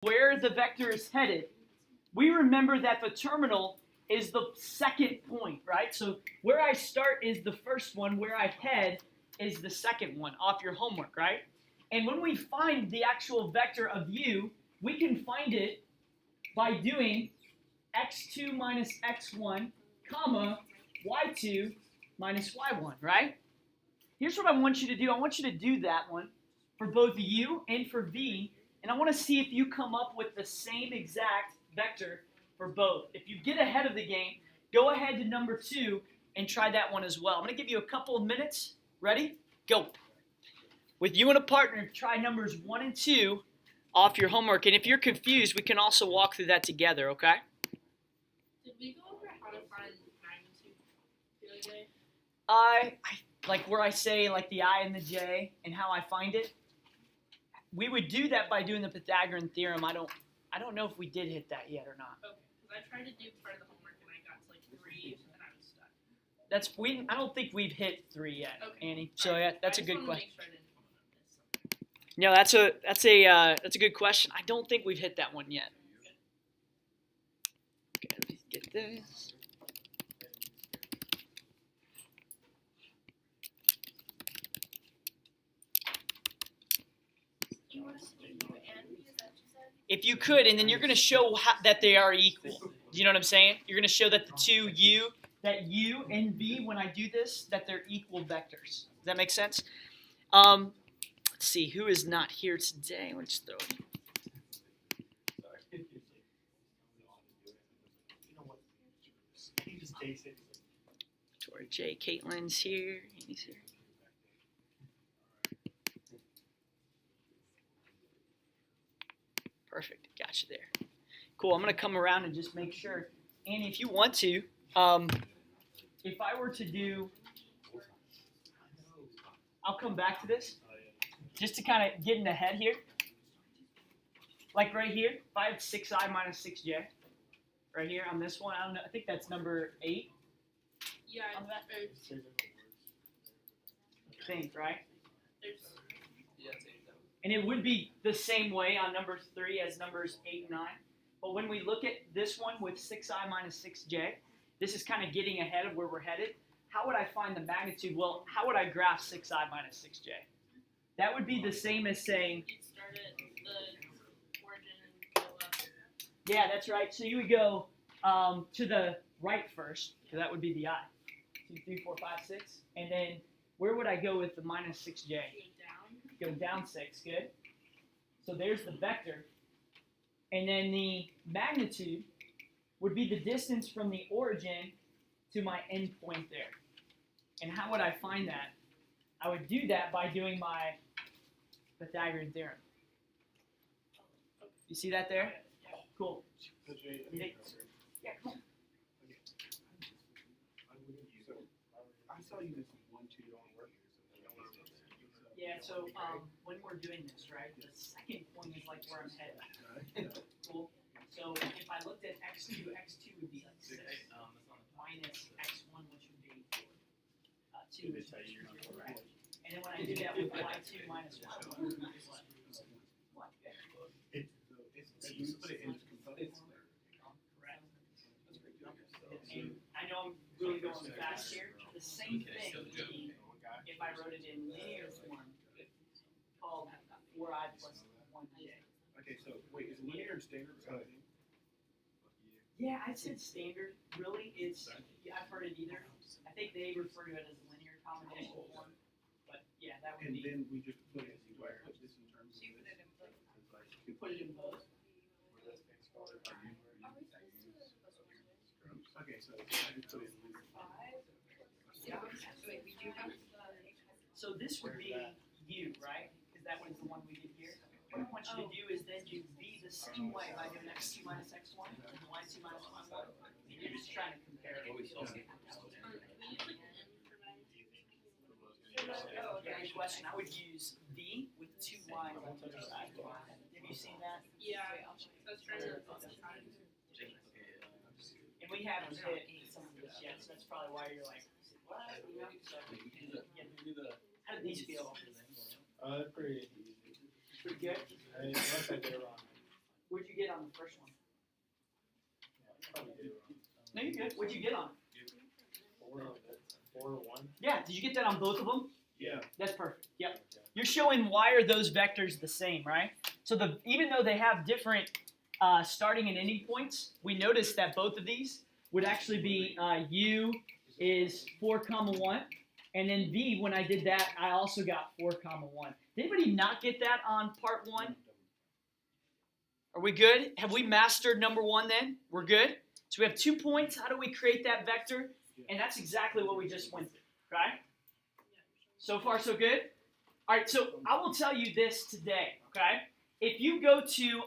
where the vector is headed, we remember that the terminal is the second point, right? So where I start is the first one, where I head is the second one off your homework, right? And when we find the actual vector of u, we can find it by doing x2 minus x1, comma, y2 minus y1, right? Here's what I want you to do. I want you to do that one for both u and for v, and I want to see if you come up with the same exact vector for both. If you get ahead of the game, go ahead to number 2 and try that one as well. I'm going to give you a couple of minutes. Ready? Go. With you and a partner, try numbers 1 and 2 off your homework. And if you're confused, we can also walk through that together, okay? Did we go over how to find magnitude the other day? I like where I say like the I and the J and how I find it. We would do that by doing the Pythagorean theorem. I don't know if we did hit that yet or not. Okay, because I tried to do part of the homework and I got to like 3 and I was stuck. I don't think we've hit 3 yet, Okay. Annie. So yeah, that's a good question. I just wanted to make sure I didn't No, that's a good question. I don't think we've hit that one yet. Okay, let me get this. You want us to do U and V, is that what you said? If you could, and then you're going to show that they are equal. Do you know what I'm saying? You're going to show that that u and v, when I do this, that they're equal vectors. Does that make sense? Let's see, who is not here today? Let's throw it. Tori J. Caitlin's here. Annie's here. Perfect. Got you there. Cool. I'm going to come around and just make sure. Annie, if you want to, if I were to do, I'll come back to this, just to kind of get in the head here. Like right here, if I had 6i minus 6j, right here on this one, I don't know, I think that's number 8. Yeah, On that? there's, I think, right? there's, And it would be the same way on number 3 as numbers 8 and 9. But when we look at this one with 6i minus 6j, this is kind of getting ahead of where we're headed. How would I find the magnitude? Well, how would I graph 6i minus 6j? That would be the same as saying, you'd start at the origin and go up. yeah, that's right. So you would go to the right first, because that would be the I. 2, 3, 4, 5, 6. And then where would I go with the minus 6j? Go down. Go down 6, good. So there's the vector. And then the magnitude would be the distance from the origin to my end point there. And how would I find that? I would do that by doing my Pythagorean theorem. You see that there? Cool. Yeah, come on. I saw you this 1, 2 don't work. Yeah, so when we're doing this, right, the second point is like where I'm headed. Cool. So if I looked at x2 would be like 6 minus x1, which would be 2, which is 0, right? And then when I do that with y2 minus y1, it would be what? What? You put it in components. Correct. And I know I'm really going fast here. The same thing would be if I wrote it in linear form, called 4i plus 1j. Okay, so wait, is linear and standard the same thing? Yeah, I said standard. Really, it's, yeah, I've heard it either. I think they refer to it as linear combination form. But yeah, that would And be. then we just put it in where? Put this in terms of So you put it in both. You put it in both. Okay, so I just put it in linear. Wait, we do have So this would be u, right? Because that was the one we did here. What I want you to do is then do v the same way by doing x2 minus x1 and y2 minus y1. You're just trying to compare it. Yeah, good question. I would use v with 2y on the other side. Have you seen that? Yeah, that's trying to And we haven't hit some of this yet, so that's probably why you're like, what? How did these feel? Pretty easy. Pretty good. Unless I get it wrong. We on the first one? No, you're good. What'd you get on? 4 to 1. Yeah, did you get that on both of them? Yeah. That's perfect. Yep. You're showing why are those vectors the same, right? So even though they have different starting and ending points, we noticed that both of these would actually be u is 4, 1, and then v, when I did that, I also got 4, 1. Did anybody not get that on part 1? Are we good? Have we mastered number 1 then? We're good? So we have 2 points. How do we create that vector? And that's exactly what we just went through, right? So far, so good? All right, so I will tell you this today, okay? If you go to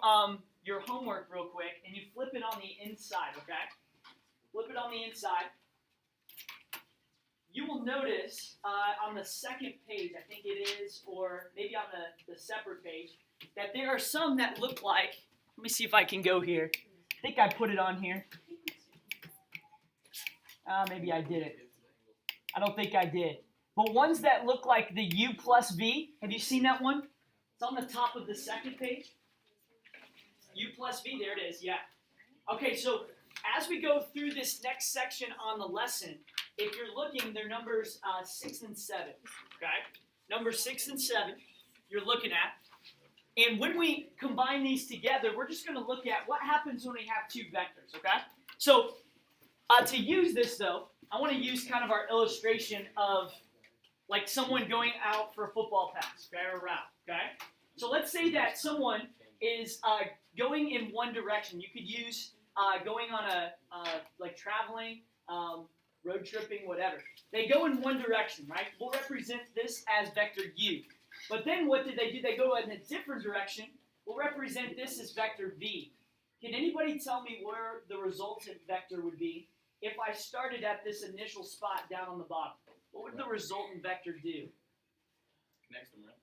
your homework real quick and you flip it on the inside, okay? Flip it on the inside. You will notice on the second page, I think it is, or maybe on the separate page, that there are some that look like, let me see if I can go here. I think I put it on here. Maybe I didn't. I don't think I did. But ones that look like the u plus v, have you seen that one? It's on the top of the second page. U plus v, there it is, yeah. Okay, so as we go through this next section on the lesson, if you're looking, they're numbers 6 and 7, okay? Numbers 6 and 7, you're looking at. And when we combine these together, we're just going to look at what happens when we have two vectors, okay? So to use this, though, I want to use kind of our illustration of like someone going out for a football pass, okay, or route, okay? So let's say that someone is going in one direction. You could use going on like traveling, road tripping, whatever. They go in one direction, right? We'll represent this as vector u. But then what did they do? They go in a different direction. We'll represent this as vector v. Can anybody tell me where the resultant vector would be if I started at this initial spot down on the bottom? What would the resultant vector do? Connects them, right?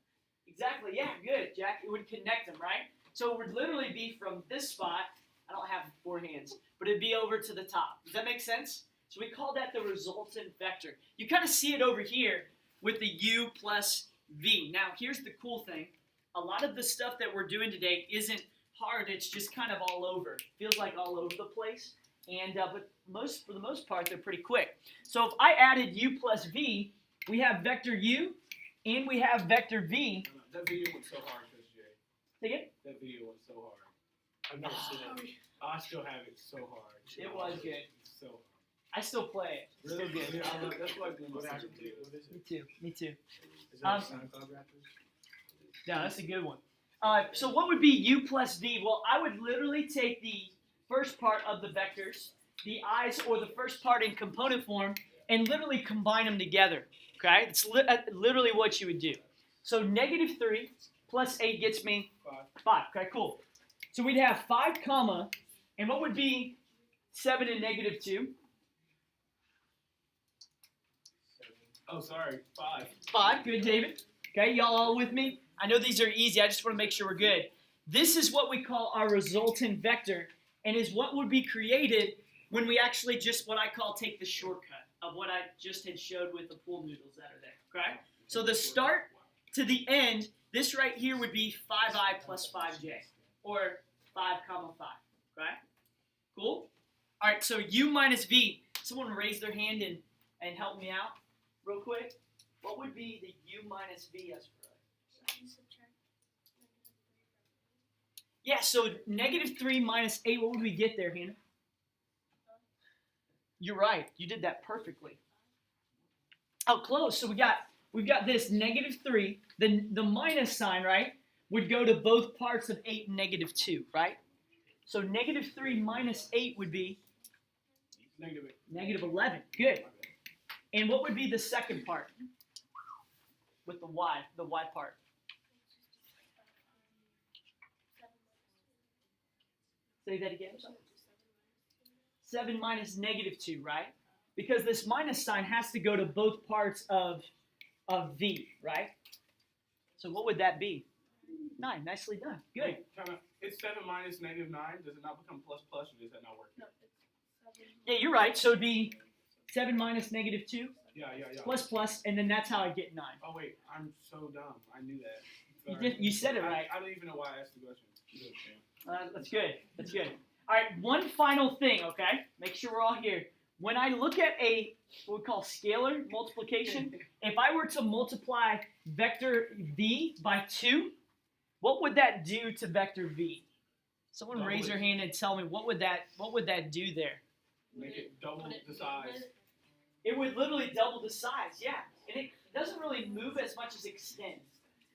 Exactly, yeah, good, Jack. It would connect them, right? So it would literally be from this spot, I don't have 4 hands, but it'd be over to the top. Does that make sense? So we call that the resultant vector. You kind of see it over here with the u plus v. Now, here's the cool thing. A lot of the stuff that we're doing today isn't hard. It's just kind of all over. Feels like all over the place. And but for the most part, they're pretty quick. So if I added u plus v, we have vector u and we have vector v. That video was so hard, Coach Jay. Take it? That video was so hard. I've never seen it. I still have it so hard. It was good. It's so hard. I still play it. It's Really? still good. Yeah, I love, that's like one of my favorite What videos. is it? Me too. Me too. Is that SoundCloud rappers? Yeah, that's a good one. So what would be u plus v? Well, I would literally take the first part of the vectors, the i's, or the first part in component form, and literally combine them together. Okay? It's literally what you would do. So negative 3 plus 8 gets me 5. Okay, cool. So we'd have 5 comma, and what would be 7 and negative 2? Oh, sorry. 5. 5. Good, David. Okay, y'all all with me? I know these are easy. I just want to make sure we're good. This is what we call our resultant vector, and is what would be created when we actually just what I call take the shortcut of what I just had showed with the pool noodles that are there. Okay? So the start to the end, this right here would be 5i plus 5j, or 5 comma 5. Okay? Cool? All right, so u minus v. Someone raise their hand and help me out real quick. What would be the u minus v as for us? Yeah, so negative 3 minus 8, what would we get there, Hannah? You're right. You did that perfectly. Oh, close. So we've got this negative 3. The minus sign, right, would go to both parts of 8 and negative 2, right? So negative 3 minus 8 would be negative 11. Good. And what would be the second part with the y part? Say that again. 7 minus negative 2, right? Because this minus sign has to go to both parts of v, right? So what would that be? 9. Nicely done. Good. Wait, it's 7 minus negative 9. Does it not become plus plus, or does that not work? No, it's 7. Yeah, you're right. So it'd be 7 minus negative 2 Yeah. plus plus, and then that's how I get 9. Oh, wait. I'm so dumb. I knew that. Sorry. You said it right. I don't even know why I asked the question. That's good. That's good. All right, one final thing, okay? Make sure we're all here. When I look at a what we call scalar multiplication, if I were to multiply vector v by 2, what would that do to vector v? Someone Double raise it. their hand and tell me what would that do there? Make it double Would it the move size. it? It would literally double the size, yeah. And it doesn't really move as much as extend.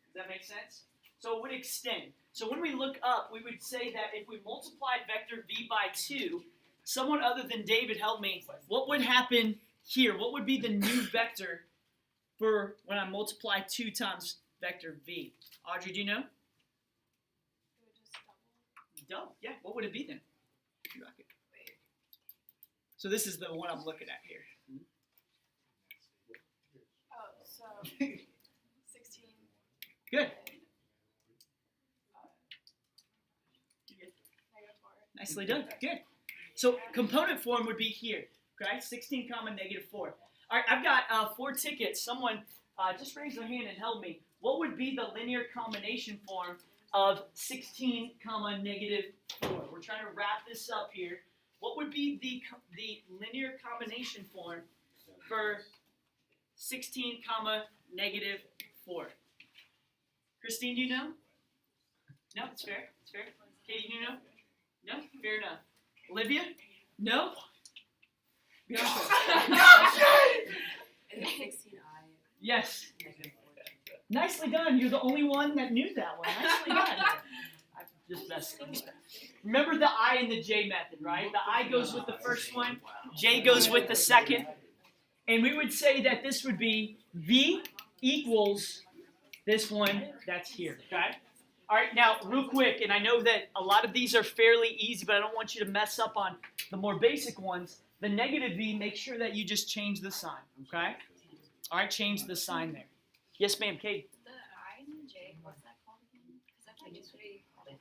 Does that make sense? So it would extend. So when we look up, we would say that if we multiplied vector v by 2, someone other than David help me, what would happen here? What would be the new vector for when I multiply 2 times vector v? Audrey, do you know? It would just double. Double. Yeah, what would it be then? So this is the one I'm looking at here. Oh, so 16. Good. Negative 4. Nicely done. Good. So component form would be here. Okay, 16 comma negative 4. All right, I've got 4 tickets. Someone just raise their hand and help me. What would be the linear combination form of 16 comma negative 4? We're trying to wrap this up here. What would be the linear combination form for 16 comma negative 4? Christine, do you know? No, it's fair. It's fair. Katie, do you know? No? Fair enough. Olivia? No? Bianca? And 16i. Yes. Nicely done. You're the only one that knew that one. Nicely done. I just messed things up. Remember the I and the J method, right? The I goes with the first one, J goes with the second. And we would say that this would be V equals this one that's here, okay? All right, now, real quick, and I know that a lot of these are fairly easy, but I don't want you to mess up on the more basic ones. The negative V, make sure that you just change the sign, okay? All right, change the sign there. Yes, ma'am, Kate. The I and the J, what's that called again? Because I thought usually we called it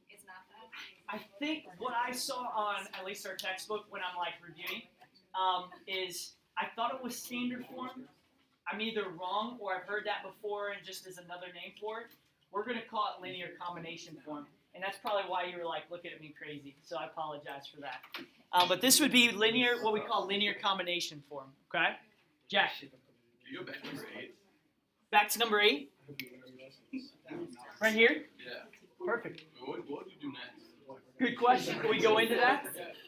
it's not that. I think what I saw on at least our textbook when I'm like reviewing is I thought it was standard form. I'm either wrong or I've heard that before and just as another name for it. We're going to call it linear combination form. And that's probably why you were like looking at me crazy. So I apologize for that. But this would be linear, what we call linear combination form. Okay? Jack. Can you go back to number 8? Back to number 8. Right here? Yeah. Perfect. What would you do next? Good question. Can we go into that?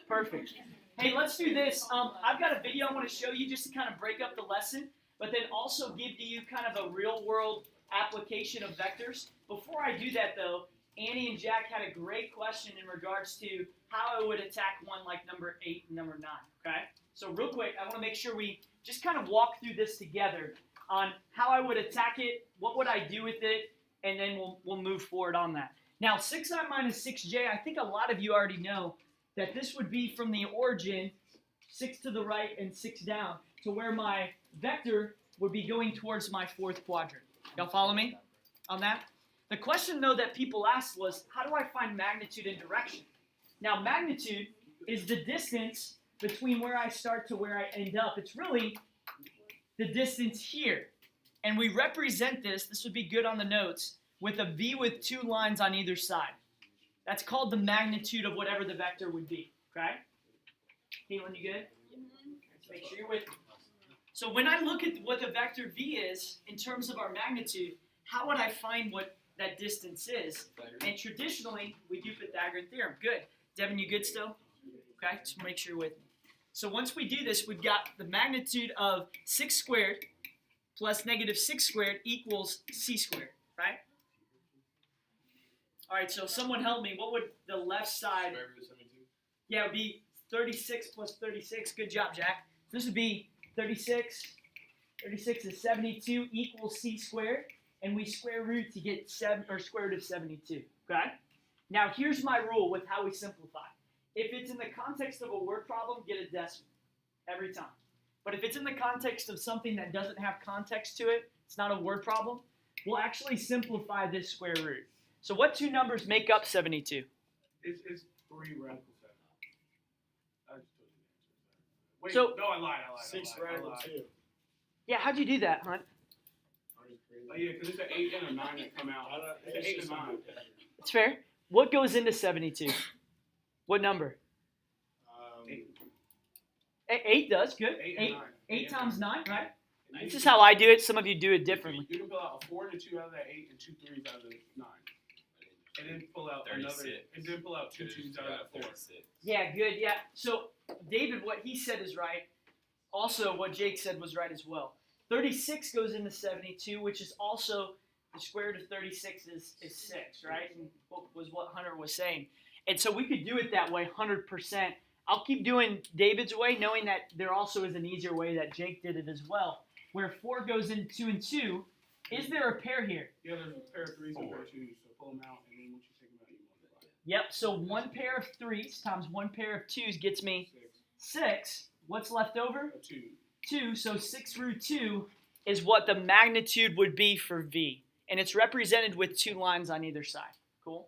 Perfect. Hey, let's do this. I've got a video I want to show you just to kind of break up the lesson, but then also give to you kind of a real-world application of vectors. Before I do that, though, Annie and Jack had a great question in regards to how I would attack one like number 8 and number 9, okay? So real quick, I want to make sure we just kind of walk through this together on how I would attack it, what would I do with it, and then we'll move forward on that. Now, 6i minus 6j, I think a lot of you already know that this would be from the origin, 6 to the right and 6 down, to where my vector would be going towards my 4th quadrant. Y'all follow me on that? The question, though, that people asked was, how do I find magnitude and direction? Now, magnitude is the distance between where I start to where I end up. It's really the distance here. And we represent this would be good on the notes, with a V with 2 lines on either side. That's called the magnitude of whatever the vector would be, okay? Caitlin, you good? Let's make sure you're with me. So when I look at what the vector V is, in terms of our magnitude, how would I find what that distance is? And traditionally, we do Pythagorean theorem. Good. Devin, you good still? Okay, just make sure you're with me. So once we do this, we've got the magnitude of 6 squared plus negative 6 squared equals c squared, right? All right, so someone help me. What would the left side? Square root of 72? Yeah, it would be 36 plus 36. Good job, Jack. This would be 36. 36 is 72 equals c squared, and we square root to get square root of 72. Okay? Now here's my rule with how we simplify. If it's in the context of a word problem, get a decimal every time. But if it's in the context of something that doesn't have context to it, it's not a word problem, we'll actually simplify this square root. So what 2 numbers make up 72? It's 3 radical 7. I just told you the answer. Wait, So- no, I lied. 6 I radical lied. 2. Yeah, how'd you do that, Hunt? Oh, yeah, because it's an 8 and a 9 that come out. It's an 8 and a 9. It's fair. What goes into 72? What number? 8 does. Good. 8 and 9. 8 times 9, right? And This you is can- how I do it. Some of you do it differently. You can pull out a 4 and a 2 out of that 8 and 2 3s out of the 9. And then pull out another, 36. and then pull out 2 2s out of that 4. Yeah, good. Yeah. So, David, what he said is right. Also, what Jake said was right as well. 36 goes into 72, which is also the square root of 36 is 6, right? And what Hunter was saying. And so we could do it that way 100%. I'll keep doing David's way, knowing that there also is an easier way that Jake did it as well, where 4 goes into 2 and 2. Is there a pair here? Yeah, there's a pair of 3s and a pair of 2s, so pull them out, and then once you take them out, you multiply. Yep, so one pair of 3s times one pair of 2s gets me 6. What's left over? A 2. 2, so 6 root 2 is what the magnitude would be for V. And it's represented with 2 lines on either side. Cool?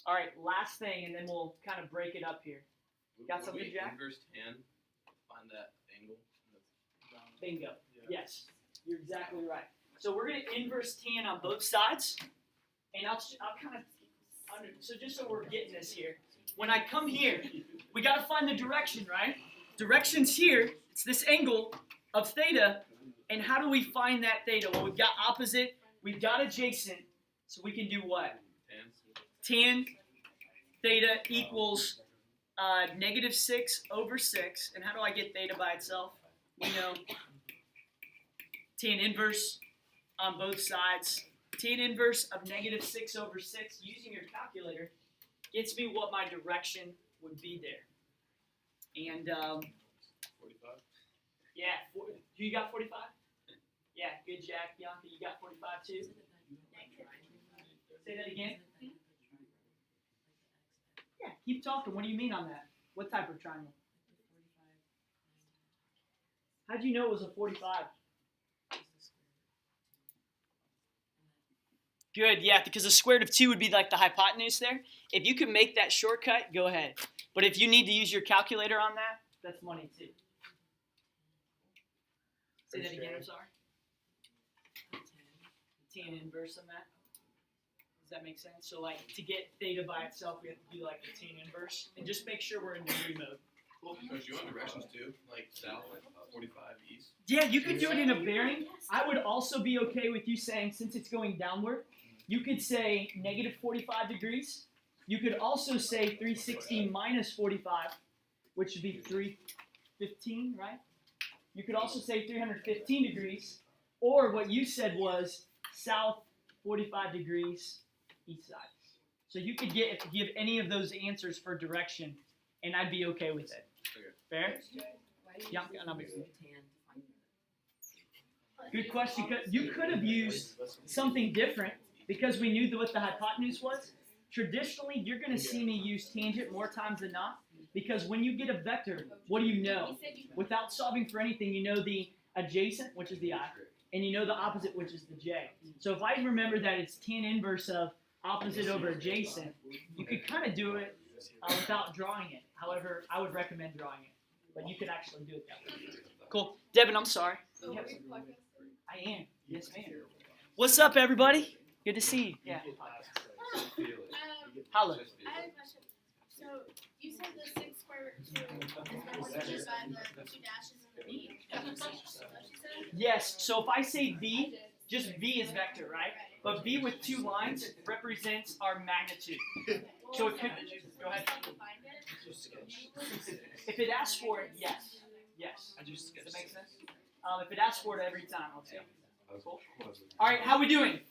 All right, last thing, and then we'll kind of break it up here. Got something, Jack? Inverse tan. Find that angle. Bingo. Yes, you're exactly right. So we're going to inverse tan on both sides. And I'll kind of, so just so we're getting this here. When I come here, we got to find the direction, right? Direction's here. It's this angle of theta. And how do we find that theta? Well, we've got opposite. We've got adjacent. So we can do what? Tan theta equals -6/6. And how do I get theta by itself? We know tan inverse on both sides. Tan inverse of -6/6 using your calculator gets me what my direction would be there. And 45. yeah, you got 45? Yeah, good, Jack. Bianca, you got 45 too? Say that again. Yeah, keep talking. What do you mean on that? What type of triangle? How'd you know it was a 45? Good, yeah, because the square root of 2 would be like the hypotenuse there. If you can make that shortcut, go ahead. But if you need to use your calculator on that, that's money too. Say that again, I'm sorry. Tan inverse on that. Does that make sense? So like to get theta by itself, we have to do like the tan inverse. And just make sure we're in degree mode. Well, because you want directions too, like south, 45 east. Yeah, you could do it in a bearing. I would also be okay with you saying, since it's going downward, you could say -45 degrees. You could also say 316 minus 45, which would be 315, right? You could also say 315 degrees, or what you said was south 45 degrees, east side. So you could give any of those answers for direction, and I'd be okay with it. Okay. Fair? Yeah, and I'll be good question. You could have used something different because we knew what the hypotenuse was. Traditionally, you're going to see me use tangent more times than not because when you get a vector, what do you know? Without solving for anything, you know the adjacent, which is the I, and you know the opposite, which is the J. So if I remember that it's tan inverse of opposite over adjacent, you could kind of do it without drawing it. However, I would recommend drawing it, but you could actually do it that way. Cool. Devin, I'm sorry. I am. Yes, ma'am. What's up, everybody? Good to see you. Yeah. Holla. I had a question. So you said the 6 square root 2 is represented by the 2 dashes and the V. Is that what you said? Yes. So if I say V, just V is vector, right? But V with 2 lines represents our magnitude. So it could. Go ahead. If it asks for it, yes. Yes. Does that make sense? If it asks for it every time, I'll tell you. Cool. All right, how we doing?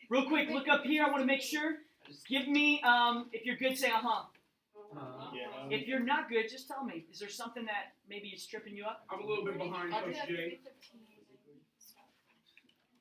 Real quick, look up here. I want to make sure. Give me, if you're good, say uh-huh. If you're not good, just tell me. Is there something that maybe is tripping you up? I'm a little bit behind Coach Jay.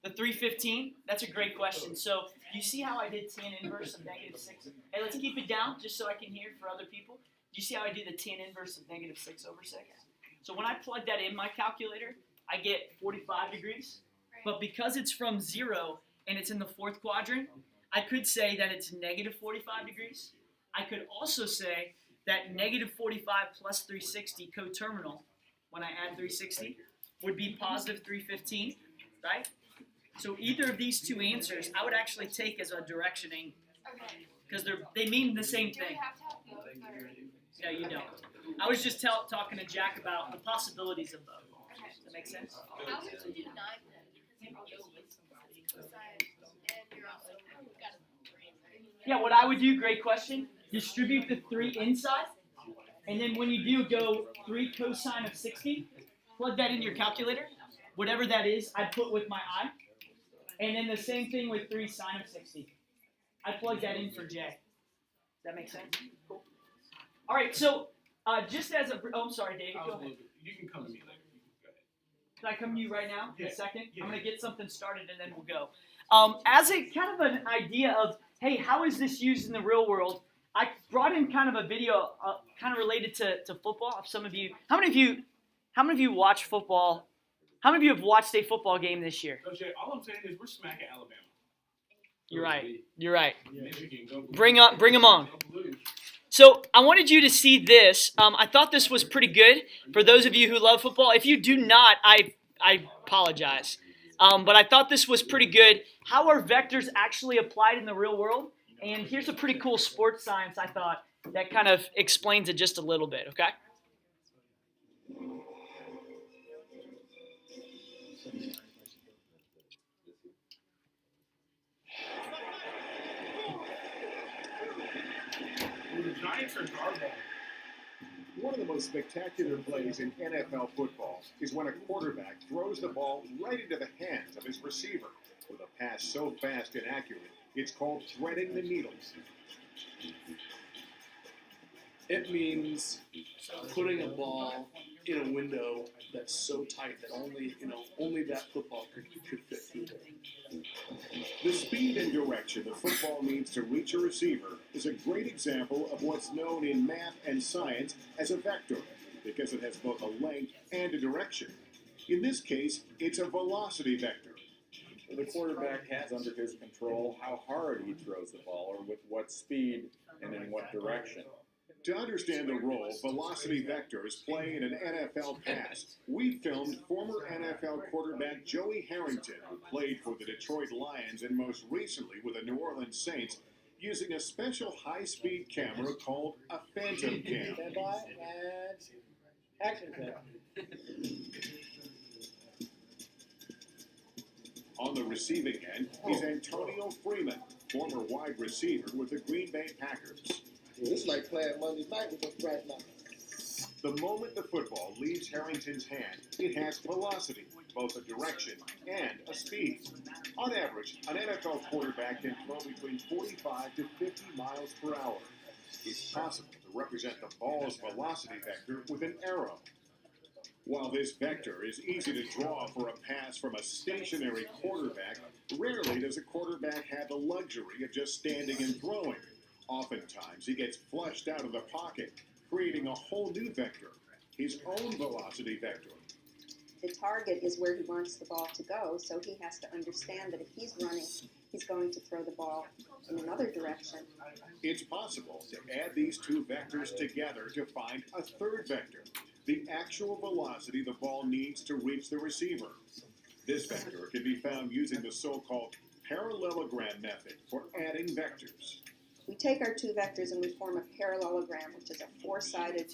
The 315? That's a great question. So you see how I did tan inverse of -6? Hey, let's keep it down just so I can hear for other people. Do you see how I do the tan inverse of -6/6? So when I plug that in my calculator, I get 45 degrees. But because it's from 0 and it's in the 4th quadrant, I could say that it's -45 degrees. I could also say that -45 plus 360 coterminal, when I add 360, would be positive 315, right? So either of these two answers, I would actually take as a directioning Okay. because they mean the same Do we thing. have to have both or? No, you don't. I was just talking to Jack about the possibilities of both. Okay. Does that make sense? How would you do 9 then? Because you're cosine and you're also got a brain, right? Yeah, what I would do, great question. Distribute the 3 inside, and then when you do, go 3 cosine of 60. Plug that in your calculator. Whatever that is, I put with my eye. And then the same thing with 3 sine of 60. I plug that in for J. Does that make sense? Cool. All right, so just as a, I'm sorry, David, I was go a ahead. little bit, you can come to me later. You can go ahead. Can I come to you right now in a Yeah, second? yeah. I'm going to get something started and then we'll go. As a kind of an idea of, hey, how is this used in the real world? I brought in kind of a video kind of related to football. If some of you, how many of you watch football? How many of you have watched a football game this year? Coach Jay, all I'm saying is we're smacking Alabama. You're right. You're right. Michigan, go Blue. Bring them on. Go Blue. So I wanted you to see this. I thought this was pretty good for those of you who love football. If you do not, I apologize. But I thought this was pretty good. How are vectors actually applied in the real world? And here's a pretty cool sports science I thought that kind of explains it just a little bit, okay? The Giants are garbage. One of the most spectacular plays in NFL football is when a quarterback throws the ball right into the hands of his receiver with a pass so fast and accurate, it's called threading the needle. It means putting a ball in a window that's so tight that only that football could fit through there. The speed and direction the football needs to reach a receiver is a great example of what's known in math and science as a vector, because it has both a length and a direction. In this case, it's a velocity vector. The quarterback has under his control how hard he throws the ball or with what speed and in what direction. To understand the role velocity vectors play in an NFL pass, we filmed former NFL quarterback Joey Harrington, who played for the Detroit Lions and most recently with the New Orleans Saints, using a special high-speed camera called a phantom cam. Stand by and action cam. On the receiving end is Antonio Freeman, former wide receiver with the Green Bay Packers. It's like playing Monday night with us right now. The moment the football leaves Harrington's hand, it has velocity, both a direction and a speed. On average, an NFL quarterback can throw between 45 to 50 miles per hour. It's possible to represent the ball's velocity vector with an arrow. While this vector is easy to draw for a pass from a stationary quarterback, rarely does a quarterback have the luxury of just standing and throwing. Oftentimes, he gets flushed out of the pocket, creating a whole new vector, his own velocity vector. The target is where he wants the ball to go, so he has to understand that if he's running, he's going to throw the ball in another direction. It's possible to add these two vectors together to find a third vector, the actual velocity the ball needs to reach the receiver. This vector can be found using the so-called parallelogram method for adding vectors. We take our two vectors and we form a parallelogram, which is a four-sided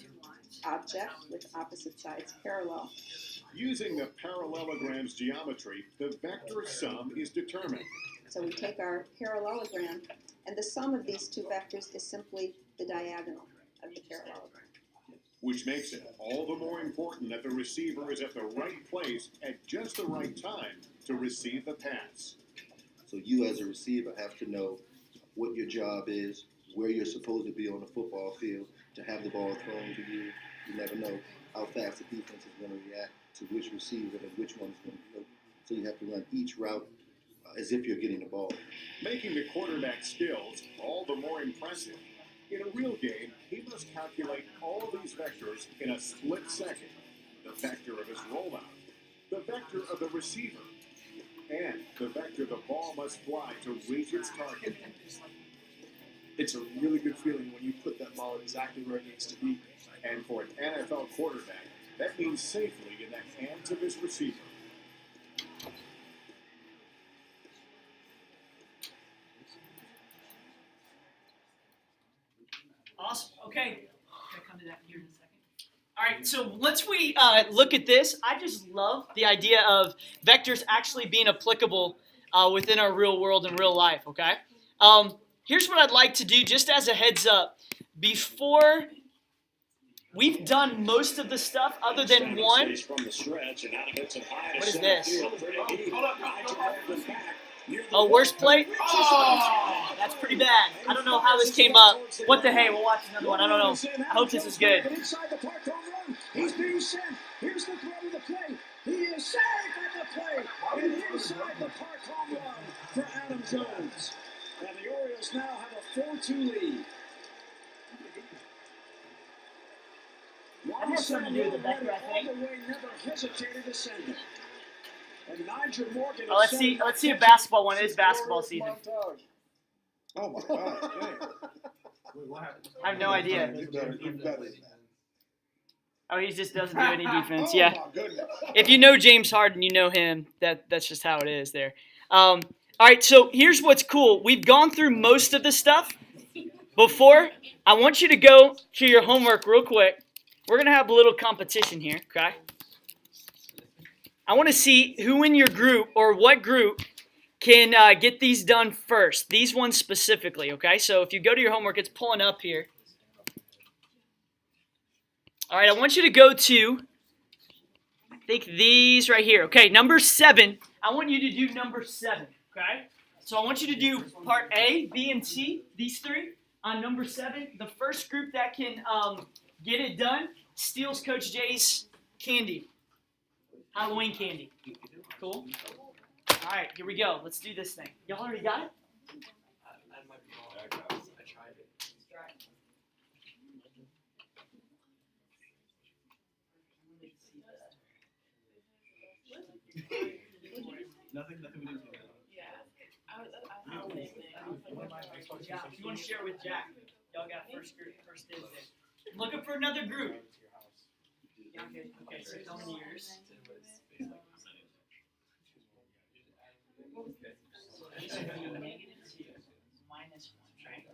object with opposite sides parallel. Using the parallelogram's geometry, the vector sum is determined. So we take our parallelogram, and the sum of these two vectors is simply the diagonal of the parallelogram. Which makes it all the more important that the receiver is at the right place at just the right time to receive the pass. So you as a receiver have to know what your job is, where you're supposed to be on the football field, to have the ball thrown to you. You never know how fast the defense is going to react to which receiver and which one's going to go. So you have to run each route as if you're getting the ball. Making the quarterback's skills all the more impressive. In a real game, he must calculate all these vectors in a split second. The vector of his rollout, the vector of the receiver, and the vector the ball must fly to reach its target. It's a really good feeling when you put that ball exactly where it needs to be. And for an NFL quarterback, that means safely in the hands of his receiver. Awesome. Okay. Can I come to that here in a second? All right. So once we look at this, I just love the idea of vectors actually being applicable within our real world and real life. Okay. Here's what I'd like to do, just as a heads up, before. We've done most of the stuff other than one. What is this? Oh, worst play? Oh, that's pretty bad. I don't know how this came up. What the hey? We'll watch another one. I don't know. I hope this is good. He's being sent. Here's the throw to the plate. He is safe at the plate. And inside the park home run for Adam Jones. And the Orioles now have a 4-2 lead. That has something to do with the vector, I think. Oh, let's see a basketball one. It is basketball season. Oh my God, Jay. Wait, what happened? I have no idea. You better. Oh, he just doesn't do any defense. Oh Yeah. my goodness. If you know James Harden, you know him. That's just how it is there. All right, so here's what's cool. We've gone through most of the stuff before. I want you to go to your homework real quick. We're going to have a little competition here, okay? I want to see who in your group or what group can get these done first. These ones specifically, okay? So if you go to your homework, it's pulling up here. All right, I want you to go to, I think these right here. Okay, number 7. I want you to do number 7, okay? So I want you to do part A, B, and C, these 3. On number 7, the first group that can get it done steals Coach Jay's candy. Halloween candy. Cool? All right, here we go. Let's do this thing. Y'all already got it? I tried it. Nothing we didn't do. Yeah, if you want to share with Jack, y'all got first group, first dibs there. I'm looking for another group. Okay, so tell me yours. So these are -2 -1, right?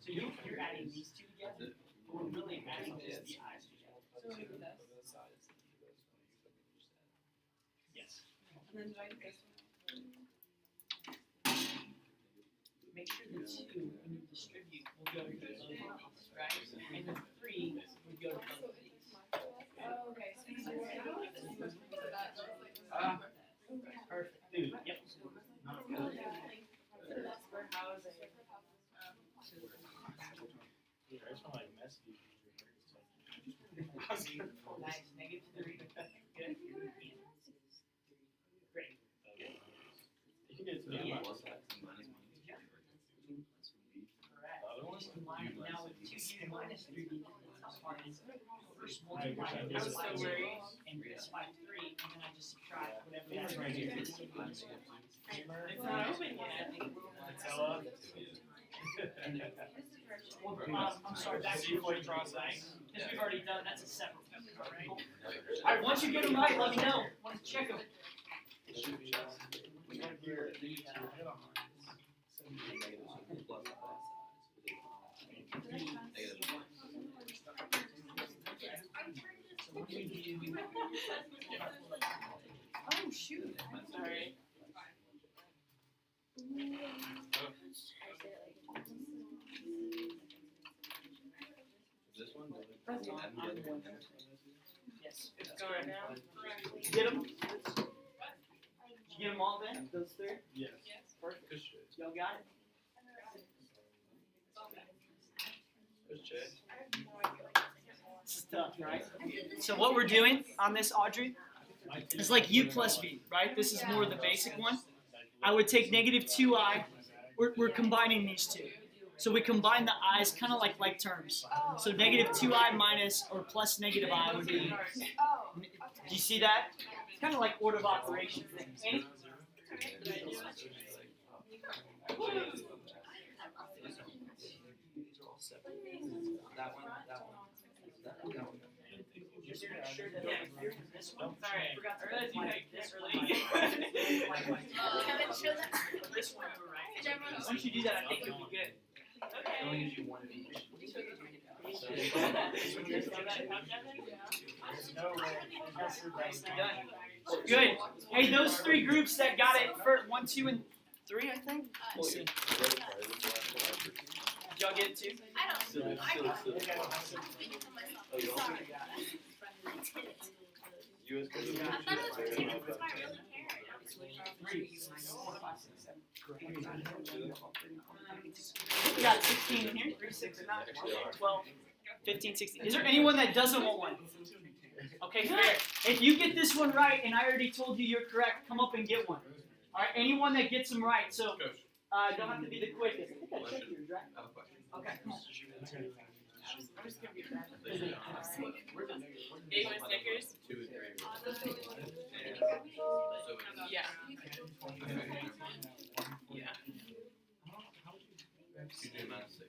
So you're adding these 2 together. We're really adding just the eyes together. Yes. Make sure the 2, when you distribute, will go to both of these, right? And the 3 would go to both of these. Perfect. Dude, yep. Nice. -3. Good. Great. You can get it to the Yeah. plus. Correct. Now with 2 here -3, the tough part is first multiply this by 0 and this by 3, and then I just subtract whatever that is right here. It's not open yet. I'm sorry, back to your point process. Because we've already done, that's a separate one. All right, once you get them right, let me know. I want to check them. Oh, shoot. Sorry. This one? Yes. Get them? Did you get them all then? Those 3? Yes. Perfect. Y'all got it? There's Jay. This is tough, right? So what we're doing on this, Audrey, is like U plus V, right? This is more the basic one. I would take -2i. We're combining these 2. So we combine the i's kind of like terms. So -2i minus or plus -i would be. Do you see that? It's kind of like order of operation thing. Annie? This one. Sorry, I forgot to realize you make this early. Kevin, show that. This one, right? Once you do that, I think you'll be good. I only use you one of each. Good. Hey, those three groups that got it for 1, 2, and 3, I think. Let's see. Did y'all get it too? I don't. I got it. Speaking for myself. Sorry. I thought it was 15. That's why I really cared. 3, 4, 5, 6, 7. We got 16 in here. 3, 6, 9, 12, 15, 16. Is there anyone that doesn't want one? Okay, fair. If you get this one right, and I already told you you're correct, come up and get one. All right, anyone that gets them right. So, don't have to be the quickest. I think I checked yours, right? I have a question. Okay, come on. You want Snickers? 2 and 3. Yeah. Yeah. You do minus 6.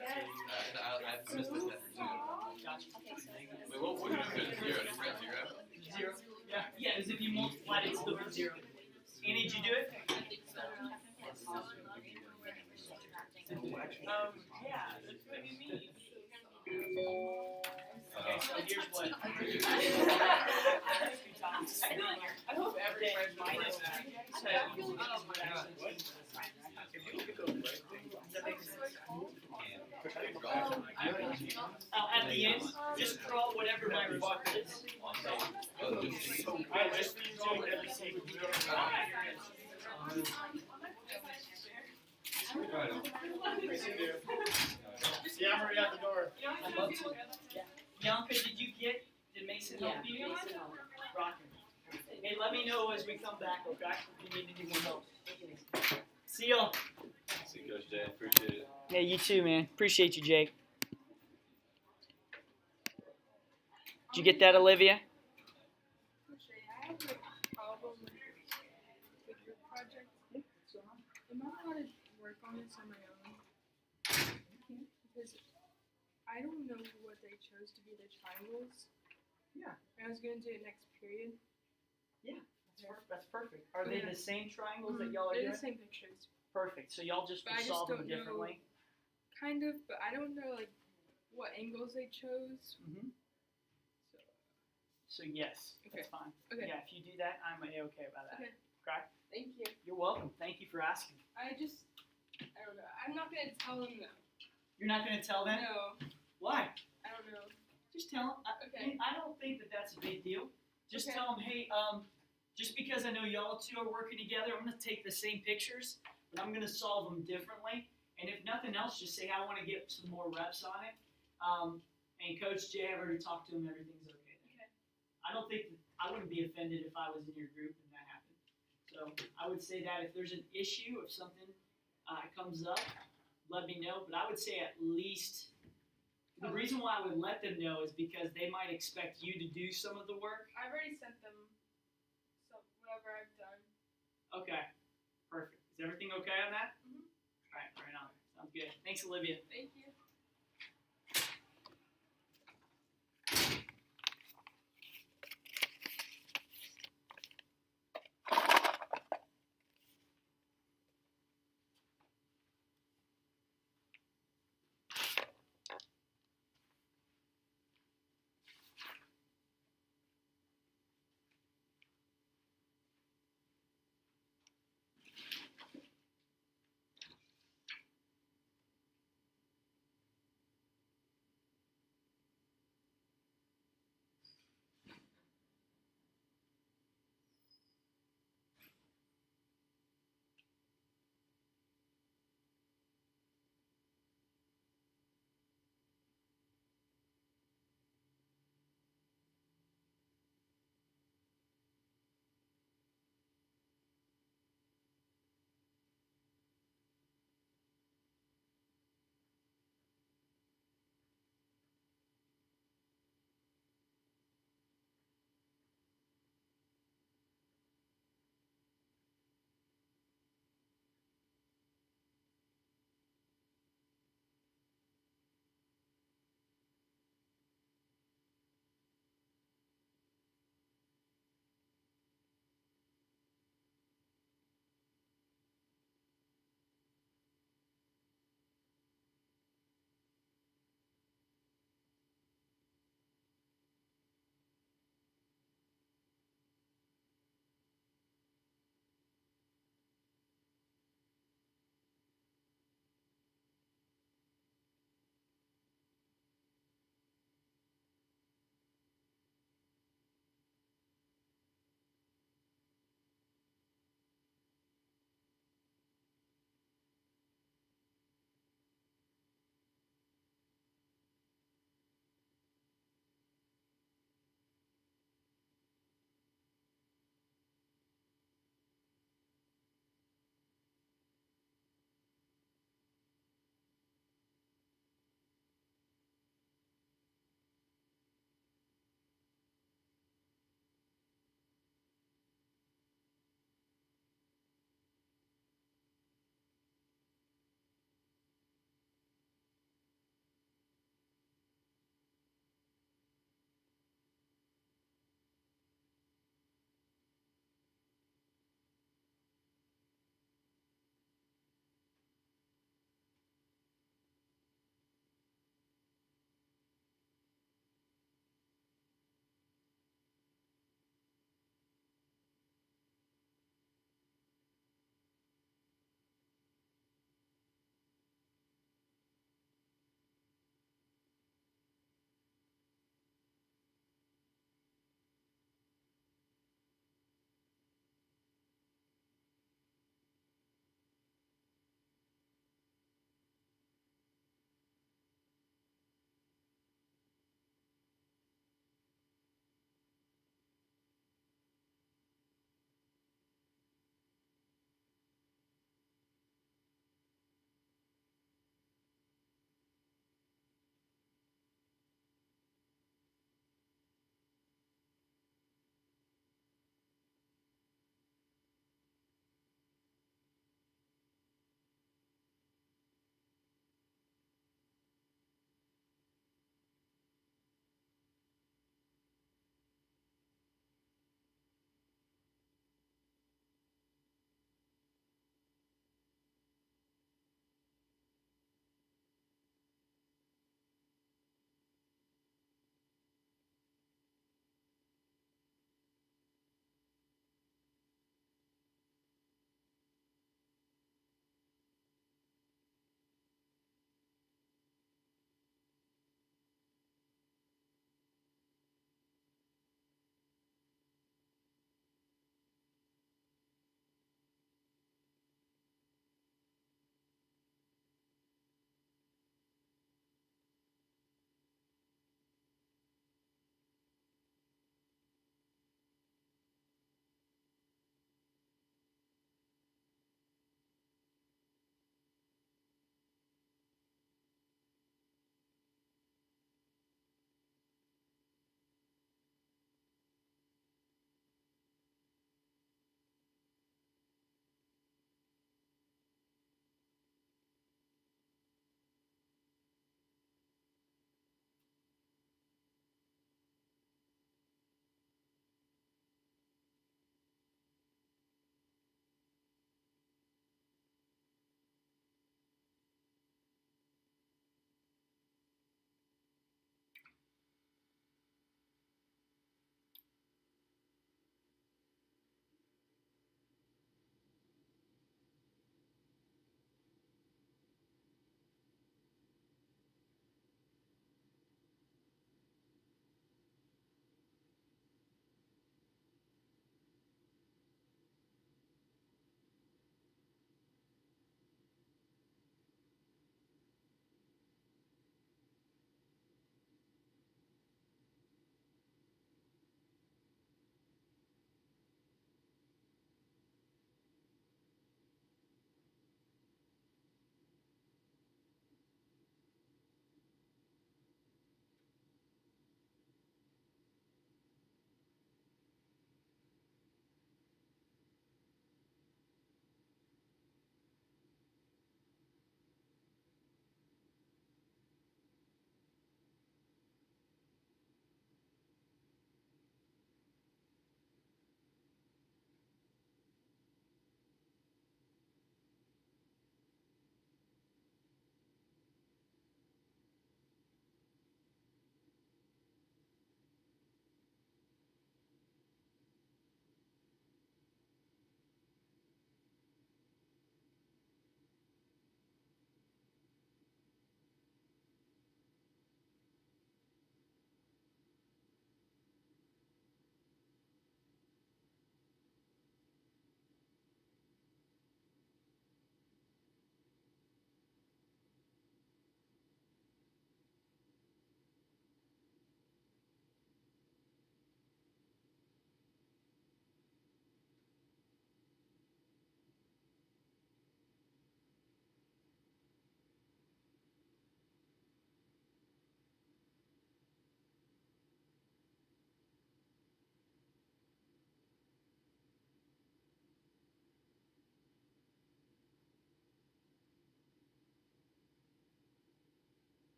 Yeah. I missed the step. Wait, what would you do? 0? Did you write 0? 0. Yeah, yeah, as if you multiplied it, still be 0. Annie, did you do it? Yeah, that's what you mean. Okay, so here's what. I hope every friend minus that. At the end, just draw whatever my result is. See, I'm already out the door. I'd love to. Bianca, did Mason help you? Rocker. Hey, let me know as we come back, okay? If you need any more help. See y'all. See you, Coach Jay. Appreciate it. Yeah, you too, man. Appreciate you, Jake. Did you get that, Olivia? I have a problem with your project. Am I allowed to work on this on my own? Because I don't know what they chose to be the triangles. Yeah. I was going to do it next period. Yeah, that's perfect. Are they the same triangles that y'all are They're doing? the same pictures. Perfect. So y'all just But I just solve them don't know. differently? Kind of, but I don't know like what angles they chose. Mm-hmm. So yes, Okay. that's fine. Okay. Yeah, if you do that, I'm okay about that. Okay. Okay? Thank you. You're welcome. Thank you for asking. I don't know. I'm not going to tell them though. You're not going to tell them? No, Why? I don't know. Just tell them. Okay. I don't think that that's a big deal. Just Okay. tell them, hey, just because I know y'all two are working together, I'm going to take the same pictures, but I'm going to solve them differently. And if nothing else, just say I want to get some more reps on it. And Coach Jay, I've already talked to him. Everything's okay. I don't think I wouldn't be offended if I was in your group and that happened. So I would say that if there's an issue, if something comes up, let me know. But I would say at least the reason why I would let them know is because they might expect you to do some of the work. I've already sent them whatever I've done. Okay, perfect. Is everything okay on that? Mhm. All right on. Sounds good. Thanks, Olivia. Thank you.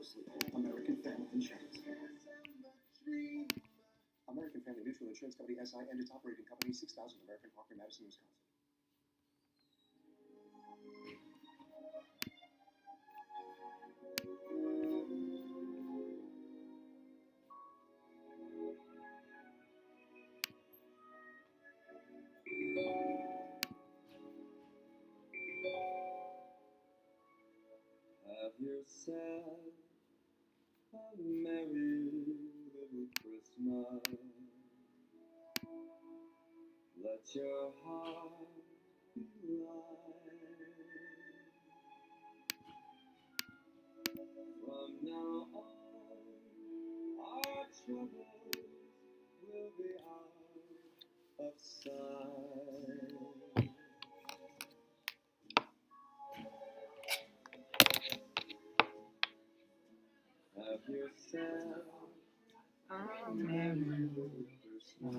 closely. American Family Insurance. American Family Mutual Insurance Company SI and its operating company 6000 American Parkway, Madison, Wisconsin. Have yourself a merry little Christmas. Let your heart be light. From now on, our troubles will be out of sight. Have yourself a merry little Christmas.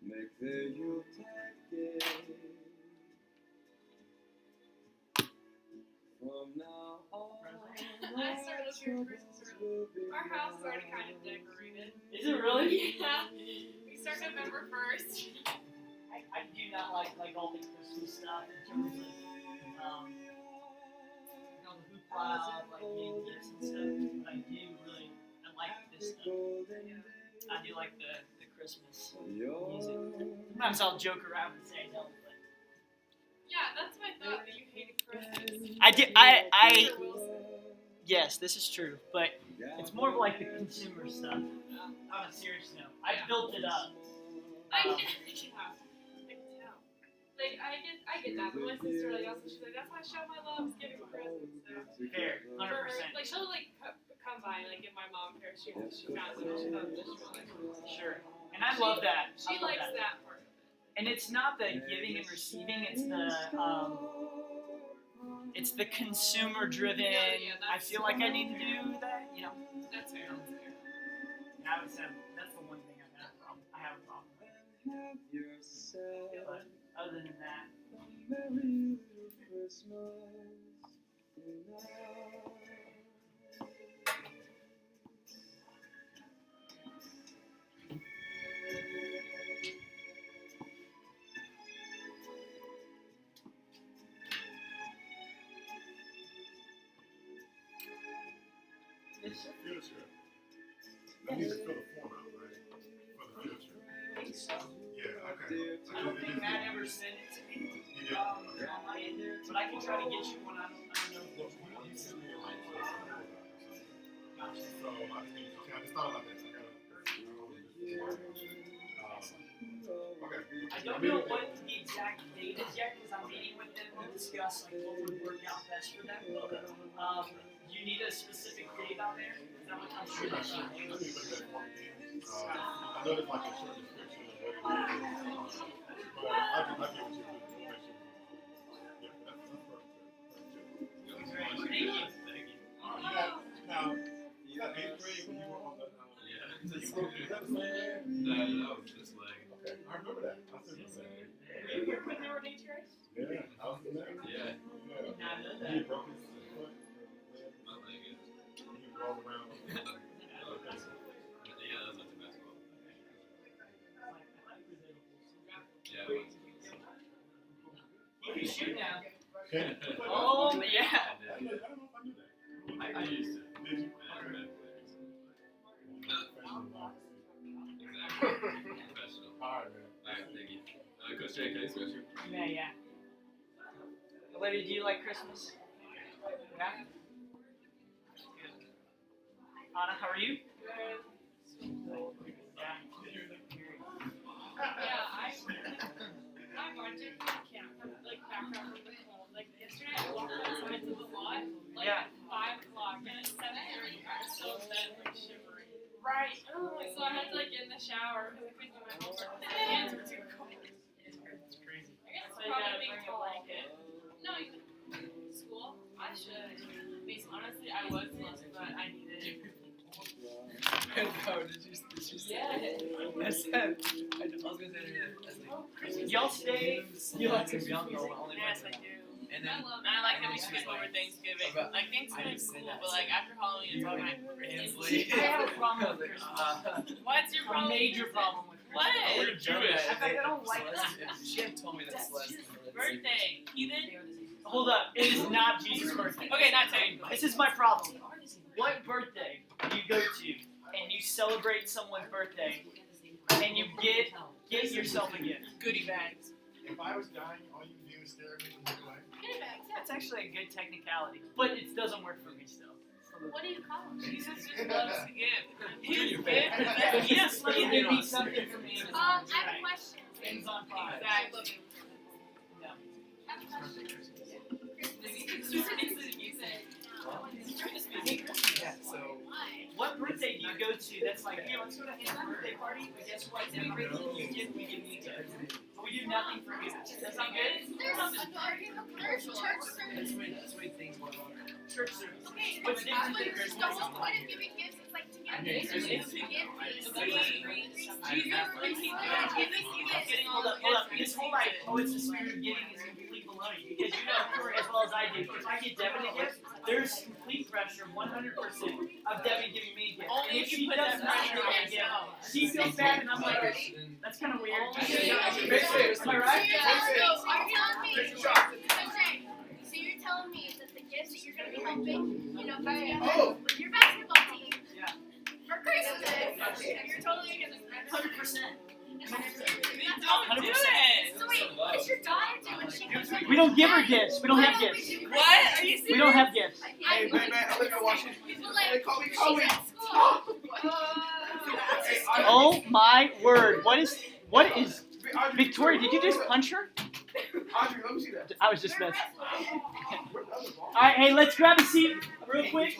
Make the Yuletide gay. From now on, I started looking at Christmas early. Our house is already kind of decorated. Is it really? Yeah. We start November 1st. I do not like all the Christmas stuff in terms of the hoopla, like getting gifts and stuff. But I do really like this stuff. I do like the Christmas music. Sometimes I'll joke around and say no, but Yeah, that's what I thought, that you hated Christmas. I did. Yes, this is true, but it's more of like the consumer stuff. On a serious note, I built it up. I can tell. Like, I get that, but my sister, like, also, she's like, that's how I show my love, is giving presents, so. Fair, 100%. Like, she'll, like, come by and, like, give my mom a pair of shoes, and she found them, and she thought that she was, like, Sure, and I love that. She likes that part of it. And it's not the giving and receiving; it's the consumer-driven. I feel like I need to do that. You know. That's fair. That's fair. And I would say that's the one thing I have a problem with. But other than that, Merry little Christmas Field trip. I need to fill the form out, right? For the field trip. Yeah, okay. I don't think Matt ever sent it to me on my end, but I can try to get you one. I don't know. You sent me a link to it. So I just thought about this. Okay. I don't know what the exact date is yet because I'm meeting with them to discuss like what would work out best for them. Do you need a specific date on there? Is that what I'm sure that's Let me look at that form again. I know there's like a short description of what it is. But I'll give it to you. Yeah, that's perfect. Great. Thank you. Now, you got 8th grade when you were on the. Yeah. Is that the same? No, just like. Okay, I remember that. I still remember that. Were you here when they were nature race? Yeah, I was in there. Yeah. Now I know that. He broke his foot. Not like it. He rolled around. Yeah, that's not too basketball. Yeah. You can shoot now. Okay. Oh, yeah. I don't know if I knew that. I used to. Did you? Exactly. Professional. Alright, man. Alright, thank you. Coach Jay, can I ask you a question? Yeah. Olivia, do you like Christmas? Yeah. Anna, how are you? Good. Yeah. I watched it from camp, like, back from the cold. Like, yesterday I walked outside to the lot, like, Yeah. at 5 o'clock, and at 7:30 I was still in bed, like, shivering. Right. So I had to, like, get in the shower, because I couldn't do my homework. My hands were too cold. It's crazy. I guess So you gotta probably bring a tall. blanket. No, school? I should. Because honestly, I was less, but I needed it. No, did you say I said, I was gonna say that as like, Y'all stay. you like to be on the only Yes, I person. do. And then I like that we skip over Thanksgiving. Like Thanksgiving's cool, but like after Halloween, it's all right. Hensley. I have a problem with Christmas. What's your problem? A major problem with What? We're Jewish. I don't like that. She had told me that's less than Birthday, heathen. Hold up, it is not Jesus' birthday. Okay, not saying. This is my problem. What birthday do you go to and you celebrate someone's birthday and you get yourself a gift? Goodie bags. If I was dying, all you do is stare at me and look away. Goodie bags, yeah. That's actually a good technicality, but it doesn't work for me still. What do you call them? Jesus just loves to give. He's your good. But yes, let me give me something for me. I have a question. Things on fire. Exactly. No. I have a question. Yeah, so. What birthday do you go to that's like, hey, let's go to his birthday party, but guess what? Everything you give, we give me gift. We do nothing for you. That sound good? There's church service. That's way things go on. Church service. Okay, What's different than the Christmas? whole point of giving gifts is like to give gifts. To give Hold up. This whole like, oh, it's the spirit of giving is complete baloney. Because you know, Corey, as well as I do, if I get Devin a gift, there's complete pressure, 100% of Devin giving me a gift. Only And if you she put does that not pressure give on me a gift, yourself. she feels bad, and I'm like, that's kind of weird. Am I right? So you're telling me that the gifts that you're going to be helping, you know, with your basketball team for Christmas, you're totally going to 100%. Don't do it. So wait, what's your daughter doing? She comes in. We don't give her gifts. We don't have gifts. What? Are you serious? We don't have gifts. Hey, man, I live in Washington. They call me Kobe. Oh my word! What is Victoria? Did you just punch her? Audrey, let me see that. I was just messing. All right, hey, let's grab a seat real quick.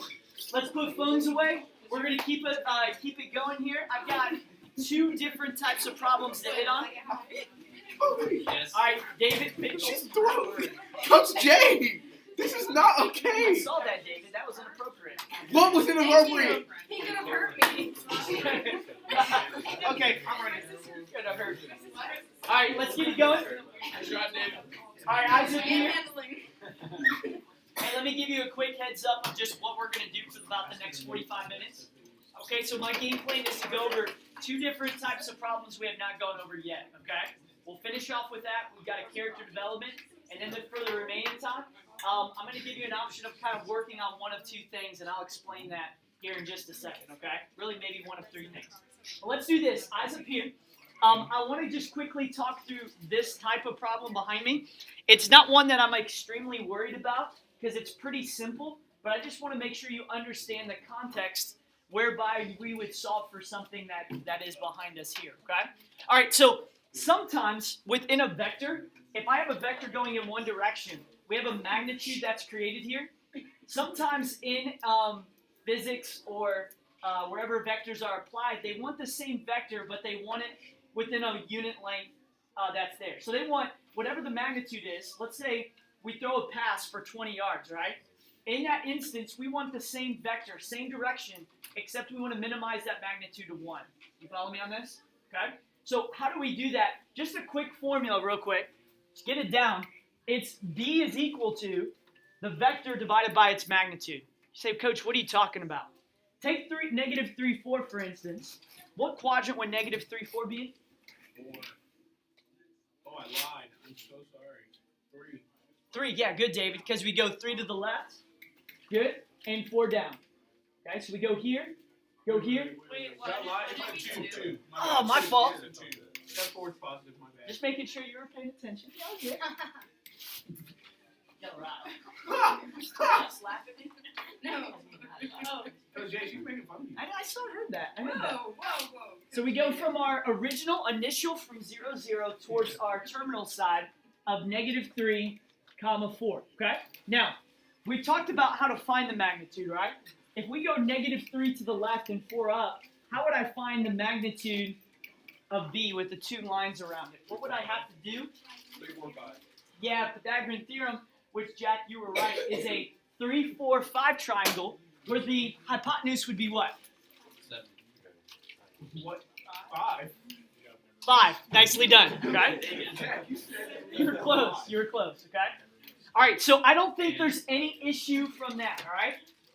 Let's put phones away. We're gonna keep it going here. I've got 2 different types of problems to hit on. Yes. All right, David. She's throwing. Coach Jay, this is not I okay. saw that, David. That was inappropriate. What was inappropriate? He could have hurt me. Okay, I'm ready. Good, I heard you. All right, let's get it going. All right, eyes up here. Hey, let me give you a quick heads up of just what we're going to do for about the next 45 minutes. Okay, so my game plan is to go over 2 different types of problems we have not gone over yet, okay? We'll finish off with that. We've got a character development, and then for the remaining time, I'm going to give you an option of kind of working on one of 2 things, and I'll explain that here in just a second, okay? Really maybe one of 3 things. Well, let's do this. Eyes up here. I want to just quickly talk through this type of problem behind me. It's not one that I'm extremely worried about because it's pretty simple, but I just want to make sure you understand the context whereby we would solve for something that is behind us here, okay? All right, so sometimes within a vector, if I have a vector going in one direction, we have a magnitude that's created here. Sometimes in physics or wherever vectors are applied, they want the same vector, but they want it within a unit length that's there. So they want whatever the magnitude is. Let's say we throw a pass for 20 yards, right? In that instance, we want the same vector, same direction, except we want to minimize that magnitude to 1. You follow me on this? Okay? So how do we do that? Just a quick formula real quick. Let's get it down. It's b is equal to the vector divided by its magnitude. You say, Coach, what are you talking about? Take negative 3, 4, for instance. What quadrant would negative 3, 4 be in? 4. Oh, I lied. I'm so sorry. 3. 3, yeah, good, David, because we go 3 to the left. Good. And 4 down. Okay, so we go here. Go here. Wait, Is that lie? It's a 2, 2. Oh, my fault. It's a 2. That forward's positive, my bad. Just making sure you were paying attention. Yeah, okay. Slap at me? No. Oh. Coach Jay, she's making fun of you. I still heard that. I heard that. Whoa. So we go from our original initial from 0, 0 towards our terminal side of negative 3, comma 4. Okay? Now, we talked about how to find the magnitude, right? If we go negative 3 to the left and 4 up, how would I find the magnitude of b with the 2 lines around it? What would I have to do? 3, 4, 5. Yeah, Pythagorean theorem, which, Jack, you were right, is a 3, 4, 5 triangle where the hypotenuse would be what? 7. What? 5. 5. Nicely done. Okay? Yeah, you said it. You were close. You were close. Okay? All right, so I don't think there's any issue from that. All right.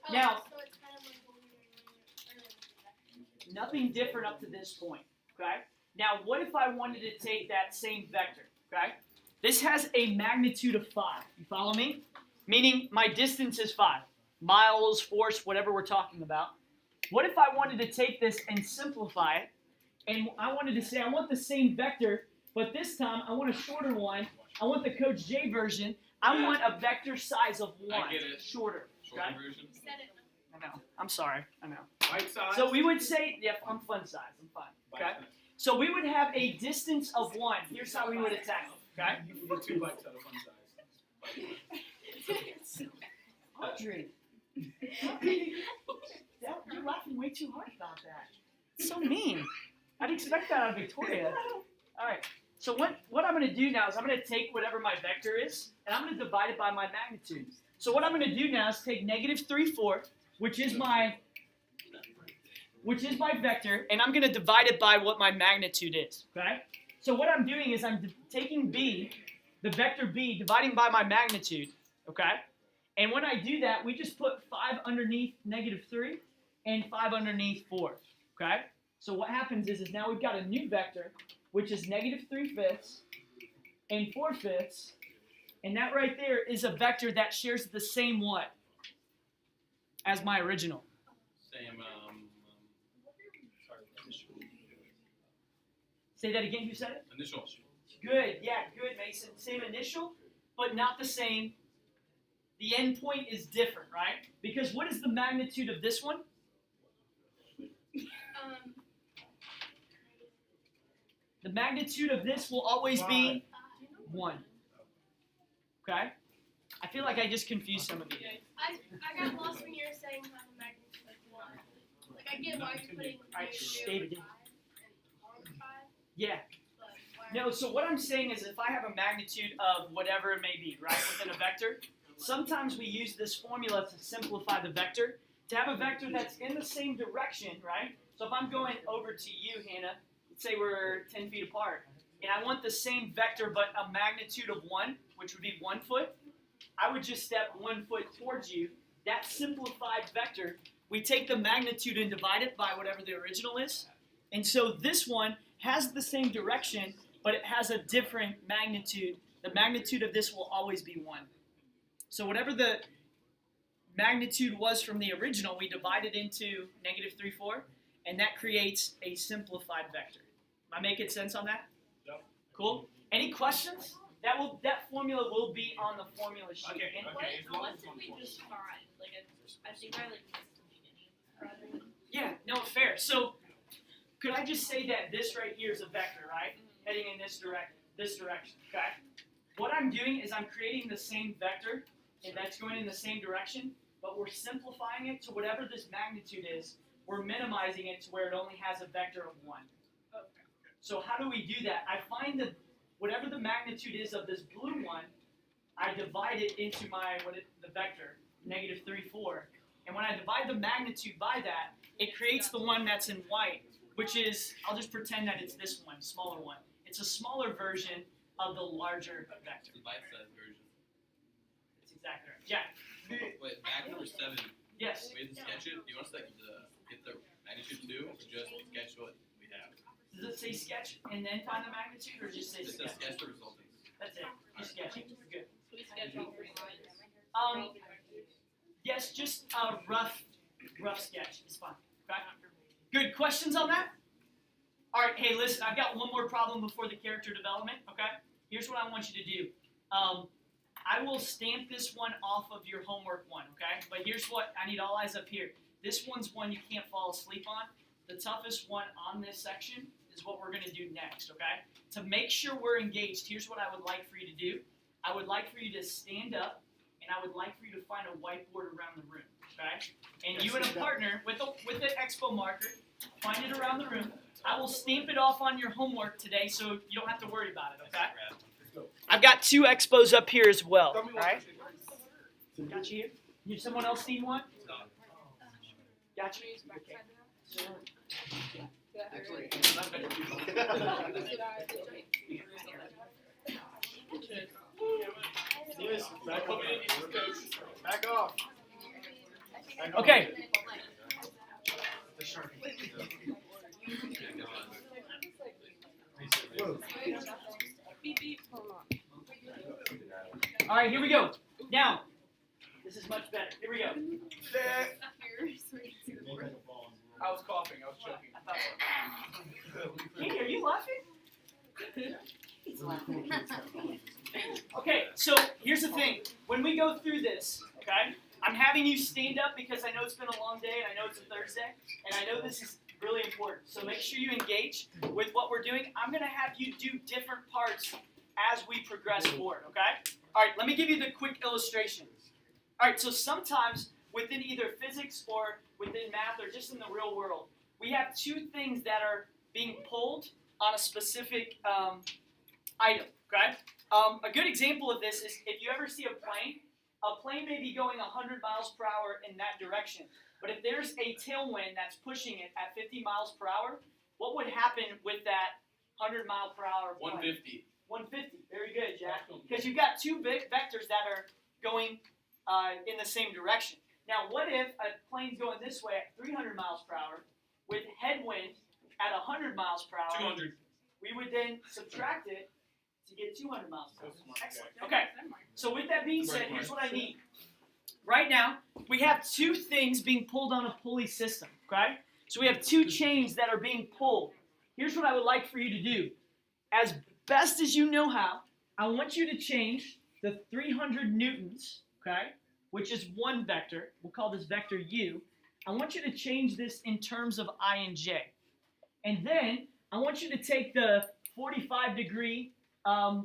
Now, So it's kind of like what we were doing nothing different up to this point. Okay. Now, what if I wanted to take that same vector? Okay. This has a magnitude of 5. You follow me? Meaning my distance is 5. Miles, force, whatever we're talking about. What if I wanted to take this and simplify it, and I wanted to say I want the same vector, but this time I want a shorter one. I want the Coach J version. I want a vector size of 1. I get it. Shorter. Shorter Okay? version. I know. I'm sorry. I know. Bite size. So we would say, yeah, I'm fun size. I'm fine. Okay? So we would have a distance of 1. Here's how we would attack it. Okay? You can get 2 bites out of fun size. Audrey. You're laughing way too hard about that. It's so mean. I'd expect that out of Victoria. All right. So what I'm going to do now is I'm going to take whatever my vector is, and I'm going to divide it by my magnitude. So what I'm going to do now is take negative 3/4, which is my vector, and I'm going to divide it by what my magnitude is. Okay? So what I'm doing is I'm taking b, the vector b, dividing by my magnitude. Okay? And when I do that, we just put 5 underneath negative 3 and 5 underneath 4. Okay? So what happens is now we've got a new vector, which is negative 3/5 and 4/5. And that right there is a vector that shares the same what? As my original. Same, Say that again, who said it? initial. Good, yeah, good, Mason. Same initial, but not the same. The end point is different, right? Because what is the magnitude of this one? The magnitude of this will always be 1. Okay? I feel like I just confused some of you. I got lost when you were saying how the magnitude like 1. Like I get why you're putting Alright, negative David. 5 and 5, Yeah. but why No, so what I'm saying is if I have a magnitude of whatever it may be, right, within a vector, sometimes we use this formula to simplify the vector, to have a vector that's in the same direction, right? So if I'm going over to you, Hannah, let's say we're 10 feet apart, and I want the same vector but a magnitude of 1, which would be 1 foot, I would just step 1 foot towards you. That simplified vector, we take the magnitude and divide it by whatever the original is. And so this one has the same direction, but it has a different magnitude. The magnitude of this will always be 1. So whatever the magnitude was from the original, we divide it into negative 3/4, and that creates a simplified vector. Am I making sense on that? Yep. Cool. Any questions? That formula will be on the formula sheet. Okay, And- okay. What did we just find? Like, I think I like missed the beginning. Yeah, no, fair. So could I just say that this right here is a vector, right? Heading in this direction, okay? What I'm doing is I'm creating the same vector, and that's going in the same direction, but we're simplifying it to whatever this magnitude is. We're minimizing it to where it only has a vector of 1. So how do we do that? I find that whatever the magnitude is of this blue one, I divide it into the vector, negative 3/4. And when I divide the magnitude by that, it creates the one that's in white, which is, I'll just pretend that it's this one, smaller one. It's a smaller version of the larger vector. The bite-sized version. That's exactly right. Yeah. Wait, back number 7. Yes. We had to sketch it. Do you want us to get the magnitude too, or just sketch what we have? Does it say sketch and then find the magnitude, or just say It says sketch? sketch the resulting. That's it. Just sketch it. We're good. So we sketch all 3 lines. Yes, just a rough sketch. It's fine. Okay? Good. Questions on that? All right. Hey, listen. I've got one more problem before the character development. Okay. Here's what I want you to do. I will stamp this one off of your homework one. Okay. But here's what I need all eyes up here. This one's one you can't fall asleep on. The toughest one on this section is what we're going to do next. Okay. To make sure we're engaged, here's what I would like for you to do. I would like for you to stand up, and I would like for you to find a whiteboard around the room, okay? And you and a partner with an expo marker, find it around the room. I will stamp it off on your homework today, so you don't have to worry about it, okay? I've got 2 expos up here as well, all right? Got you here? You someone else need one? Got you? Yes, back Back off. Okay. All right, here we go. Now, this is much better. Here we go. I was coughing. I was choking. Hey, are you laughing? Okay, so here's the thing. When we go through this, okay, I'm having you stand up because I know it's been a long day and I know it's a Thursday and I know this is really important. So make sure you engage with what we're doing. I'm going to have you do different parts as we progress forward, okay? All right, let me give you the quick illustration. All right, so sometimes within either physics or within math or just in the real world, we have two things that are being pulled on a specific item, okay? A good example of this is if you ever see a plane may be going 100 miles per hour in that direction. But if there's a tailwind that's pushing it at 50 miles per hour, what would happen with that 100 mile per hour plane? 150. 150. Very good, Jack. Because you've got two big vectors that are going in the same direction. Now, what if a plane's going this way at 300 miles per hour with headwind at 100 miles per hour? 200. We would then subtract it to get 200 miles per hour. Excellent. Okay. So with that being said, here's what I need. Right now, we have two things being pulled on a pulley system, okay? So we have two chains that are being pulled. Here's what I would like for you to do. As best as you know how, I want you to change the 300 newtons, okay, which is one vector. We'll call this vector U. I want you to change this in terms of I and J. And then I want you to take the 45-degree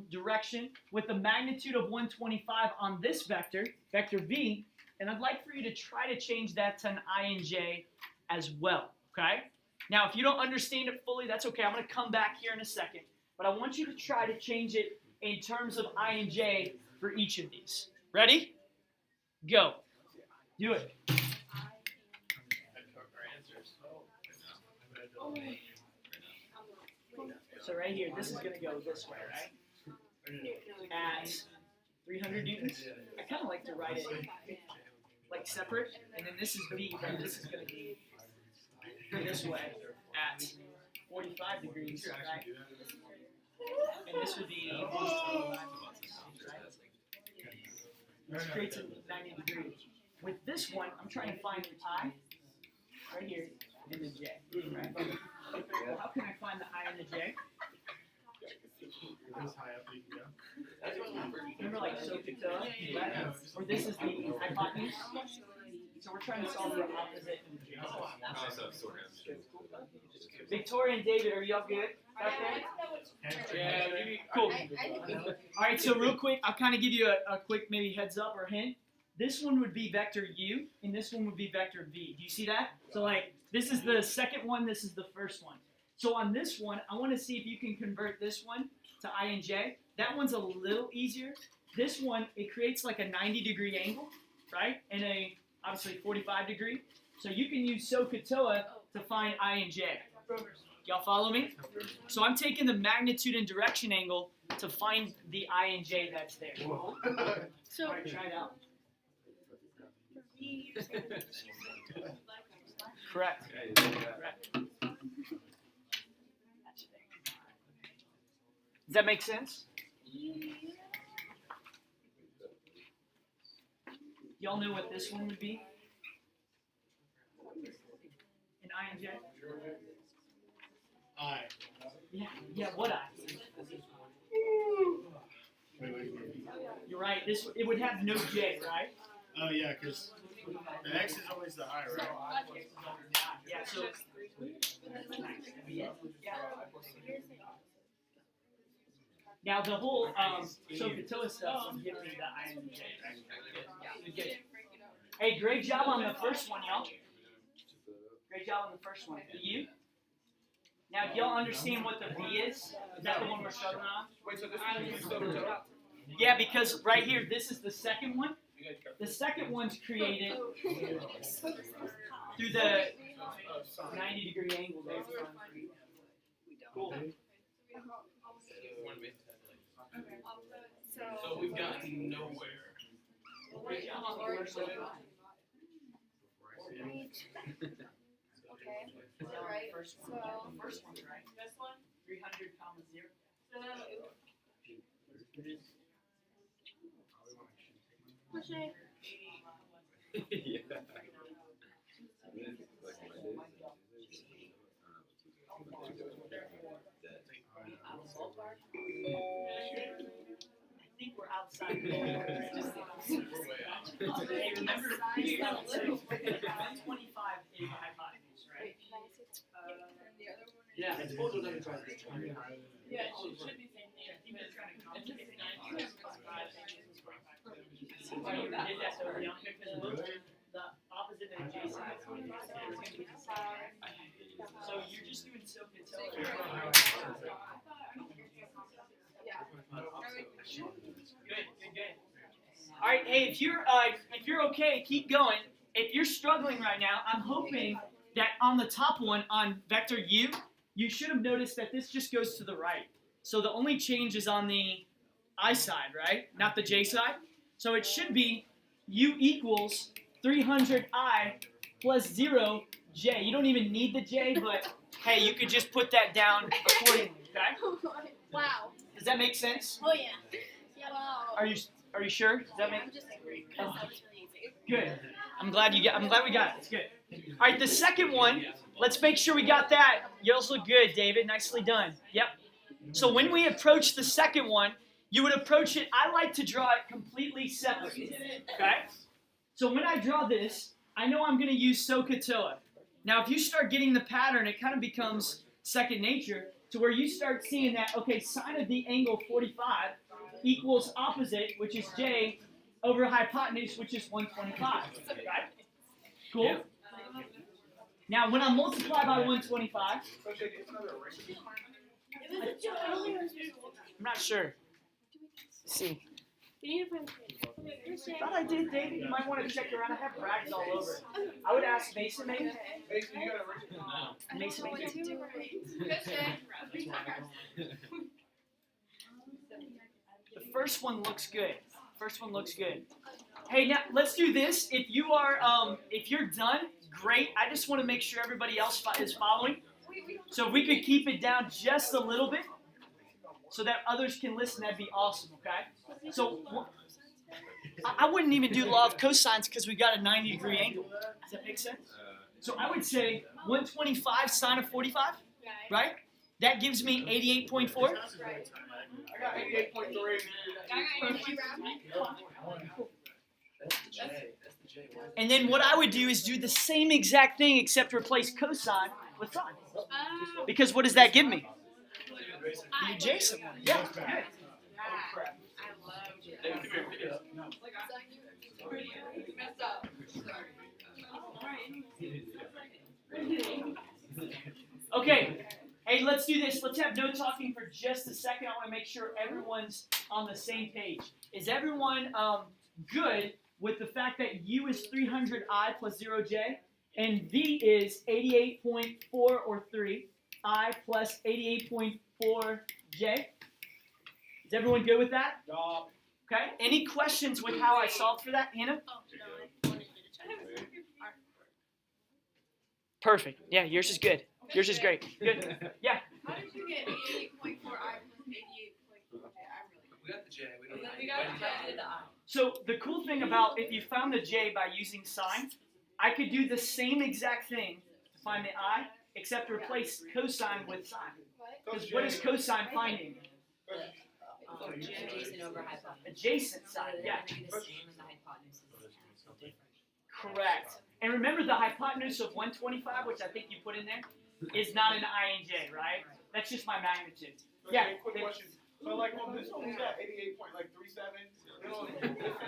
direction with the magnitude of 125 on this vector, vector V, and I'd like for you to try to change that to an I and J as well, okay? Now, if you don't understand it fully, that's okay. I'm going to come back here in a second, but I want you to try to change it in terms of I and J for each of these. Ready? Go. Do it. So right here, this is going to go this way, right? At 300 newtons. I kind of like to write it like separate, and then this is V, and this is going to be this way at 45 degrees, right? And this would be, this creates a 90 degrees. With this one, I'm trying to find the I right here and the J, right? Well, how can I find the I and the J? As high up you can go. Remember like SOHCAHTOA, right? Or this is the hypotenuse. So we're trying to solve the opposite. Victoria and David, are y'all good out there? Yeah, cool. All right, so real quick, I'll kind of give you a quick maybe heads up or hint. This one would be vector U, and this one would be vector V. Do you see that? So like, this is the second one, this is the first one. So on this one, I want to see if you can convert this one to I and J. That one's a little easier. This one, it creates like a 90-degree angle, right? And a, obviously, 45-degree. So you can use SOHCAHTOA to find I and J. Y'all follow me? So I'm taking the magnitude and direction angle to find the I and J that's there. So, all right, try it out. Correct. Correct. Does that make sense? Y'all know what this one would be? An I and J? I. Yeah, what I? You're right. It would have no J, right? Oh yeah, because the X is always the I, right? Yeah. So. Now the whole SOHCAHTOA stuff is giving me the I and the J, right? Good. Hey, great job on the first one, y'all. Great job on the first one. The U. Now, do y'all understand what the V is? Is that the one we're struggling on? Wait, so this is SOHCAHTOA? Yeah, because right here, this is the second one. The second one's created through the 90-degree angle there. Cool. So we've gotten nowhere Okay. Alright. First one. So First one, right? This one? 300 comma 0. Push it. I think we're outside. Hey, remember, 125 is hypotenuse, right? Yeah, I suppose we'll never try this. Yeah, it should be same thing. I think it's kind of complicated. The opposite and adjacent is 25. So you're just doing SoCoToa. Good. All right, hey, if you're okay, keep going. If you're struggling right now, I'm hoping that on the top one, on vector u, you should have noticed that this just goes to the right. So the only change is on the I side, right? Not the j side. So it should be u equals 300i plus 0j. You don't even need the j, but hey, you could just put that down accordingly, okay? Wow. Does that make sense? Oh yeah. Wow. Are you sure? Does that make I'm just angry. Oh. That was really easy. Good. I'm glad we got it. It's good. All right, the second one, let's make sure we got that. Yours look good, David. Nicely done. Yep. So when we approach the second one, you would approach it, I like to draw it completely separate. Okay? So when I draw this, I know I'm going to use SoCoToa. Now, if you start getting the pattern, it kind of becomes second nature to where you start seeing that, okay, sine of the angle 45 equals opposite, which is j, over hypotenuse, which is 125. Right? Cool? Now, when I multiply by 125, I'm not sure. Let's see. I thought I did, David. You might want to check around. I have rags all over. I would ask Mason, maybe. Mason, you gotta Mason, The first one looks good. Hey, now let's do this. If you're done, great. I just want to make sure everybody else is following. So if we could keep it down just a little bit, so that others can listen, that'd be awesome. Okay. So I wouldn't even do law of cosines because we got a 90-degree angle. Does that make sense? So I would say 125 sine of 45, right? That gives me 88.4. I got 88.3. And then what I would do is do the same exact thing except replace cosine with sine. Because what does that give me? The adjacent one. Yeah. Okay. Hey, let's do this. Let's have no talking for just a second. I want to make sure everyone's on the same page. Is everyone good with the fact that u is 300i plus 0j and v is 88.4 or 3, I plus 88.4j? Is everyone good with that? Okay. Any questions with how I solved for that, Hannah? Perfect. Yeah, yours is good. Yours is great. Good. Yeah. How did you get 88.4 I plus 88.4 J? We got the J. We got the J. So the cool thing about if you found the j by using sine, I could do the same exact thing to find the I, except replace cosine with sine. Because what is cosine finding? Adjacent over hypotenuse. Adjacent side, yeah. The same as the hypotenuse. Correct. And remember the hypotenuse of 125, which I think you put in there, is not an I and J, right? That's just my magnitude. Yeah. Quick question. So like on this one we got 88.37. This one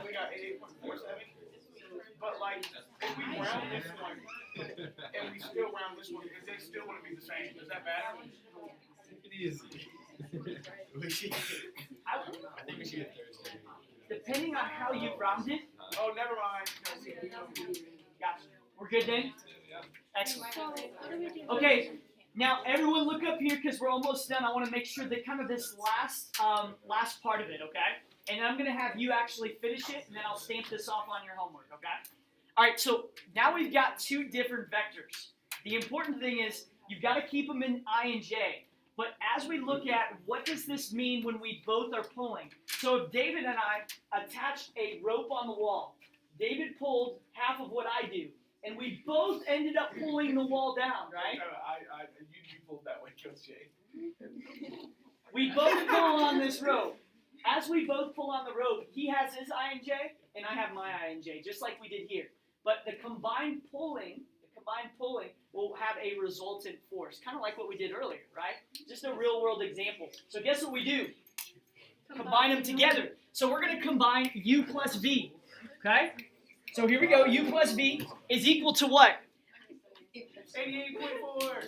we got 88.47. But like if we round this one and we still round this one, is they still want to be the same? Does that matter? It is. I think we should get Thursday. Depending on how you round it. Oh, never mind. Gotcha. We're good then? Excellent. Okay, Now, everyone look up here because we're almost done. I want to make sure that kind of this last part of it, okay? And I'm going to have you actually finish it, and then I'll stamp this off on your homework, okay? All right, so now we've got two different vectors. The important thing is you've got to keep them in I and J. But as we look at what does this mean when we both are pulling? So if David and I attached a rope on the wall, David pulled half of what I do, and we both ended up pulling the wall down, right? You pulled that way, Coach Jay. We both pull on this rope. As we both pull on the rope, he has his I and J, and I have my I and J, just like we did here. But the combined pulling will have a resultant force, kind of like what we did earlier, right? Just a real-world example. So guess what we do? Combine them together. So we're going to combine U plus V, okay? So here we go. U plus V is equal to what? 88.4.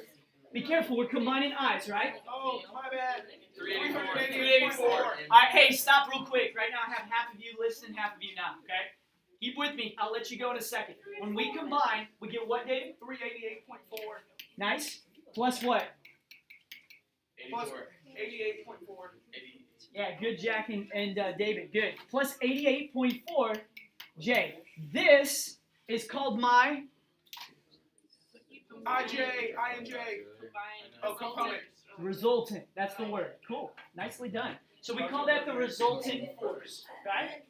Be careful. We're combining I's, right? Oh, my bad. 384. All right, hey, stop real quick. Right now I have half of you listening, half of you not, okay? Keep with me. I'll let you go in a second. When we combine, we get what, Dave? 388.4. Nice. Plus what? 88.4. Yeah, good, Jack and David. Good. Plus 88.4, Jay. This is called my I and J. Oh, component. resultant. That's the word. Cool. Nicely done. So we call that the resultant force. Okay?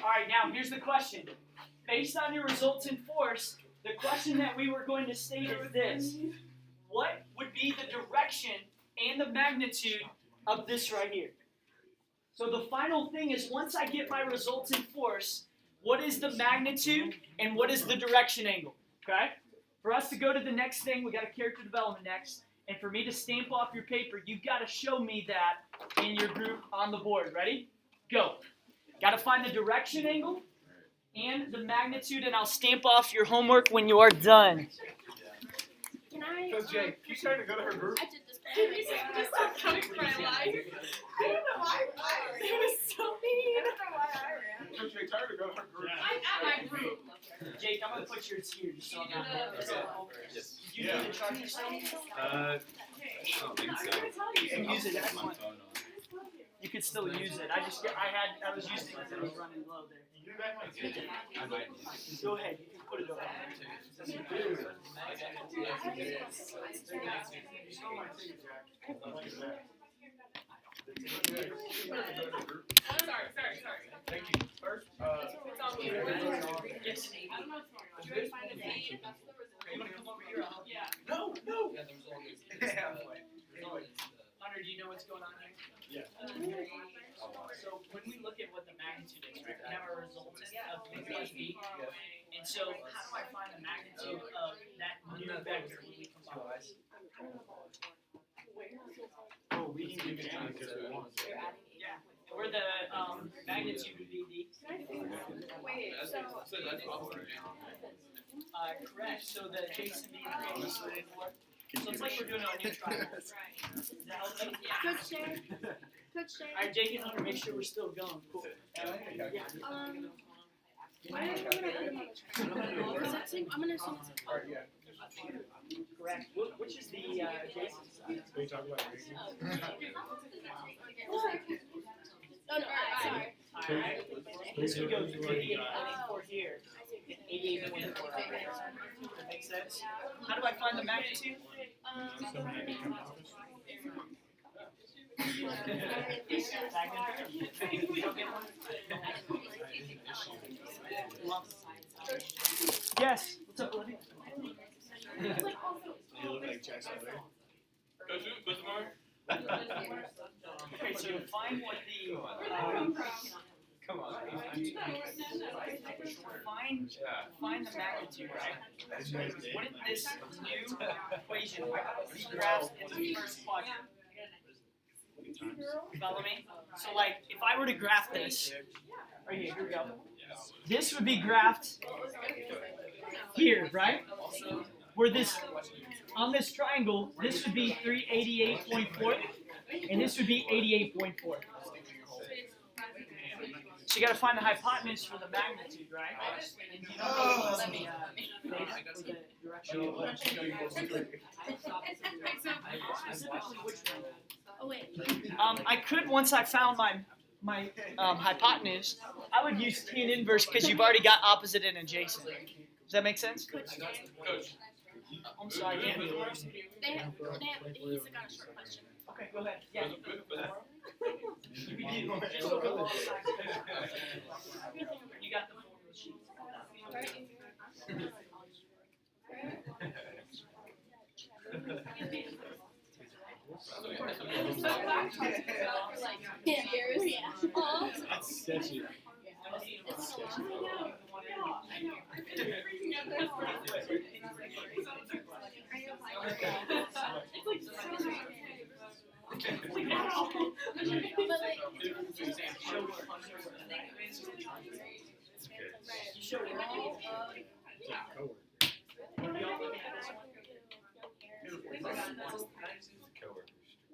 All right, now here's the question. Based on your resultant force, the question that we were going to state is this. What would be the direction and the magnitude of this right here? So the final thing is once I get my resultant force, what is the magnitude and what is the direction angle? Okay? For us to go to the next thing, we got a character development next. And for me to stamp off your paper, you've got to show me that in your group on the board. Ready? Go. Got to find the direction angle and the magnitude, and I'll stamp off your homework when you are done. Can I? Coach Jay, you started to go to her group? I did this. Just stop coming for my life. I don't know why. It was so mean. I don't know why I ran. Coach Jay, tired to go to her group. I'm at my group. Jake, I'm going to put yours here just so I'm not. Did you Yeah. need to charge yourself? I don't think so. You can use it if you want. You could still use it. I was using it because I was running low there. I might. Go ahead. You can put it over. Sorry. Thank you. First, It's on me. Yes. I don't know if it's wrong. You find a V. That's the result. You want to come over here? Yeah. no. Hunter, do you know what's going on here? Yeah. So when we look at what the magnitude is, right, we have our resultant of U plus V. And so how do I find the magnitude of that new vector when we combine? Oh, we can give it time because we want. Yeah. Where the magnitude would be Wait, so. correct. So the Jason being created is moving forward. So it's like we're doing a new triangle. Does that help you? Yeah. Coach Jay. Coach Jay. All right, Jake and Hunter, make sure we're still going. Cool. Yeah. I'm gonna assume it's Correct. Which is the Jason side? Can you talk about Oh, no, sorry. Alright. This would go to 88.4 here. And 88.4 here. That makes sense? How do I find the magnitude? Yes. What's up, Olivia? You look like Jackson. Coach Mark? Okay, so find what the Come on. find the magnitude, right? Wouldn't this new equation be graphed in the first quadrant? Follow me? So like if I were to graph this, right here we go. This would be graphed here, right? Where this on this triangle, this would be 388.4, and this would be 88.4. So you got to find the hypotenuse for the magnitude, right? And you know the base for the direction. Specifically, which one? Oh wait. I could, once I found my hypotenuse, I would use tan inverse because you've already got opposite and adjacent. Does that make sense? Coach. I'm sorry. I can't hear you. He's got a short question. Okay, go ahead. Yeah. You got the formula sheet. That's sketchy.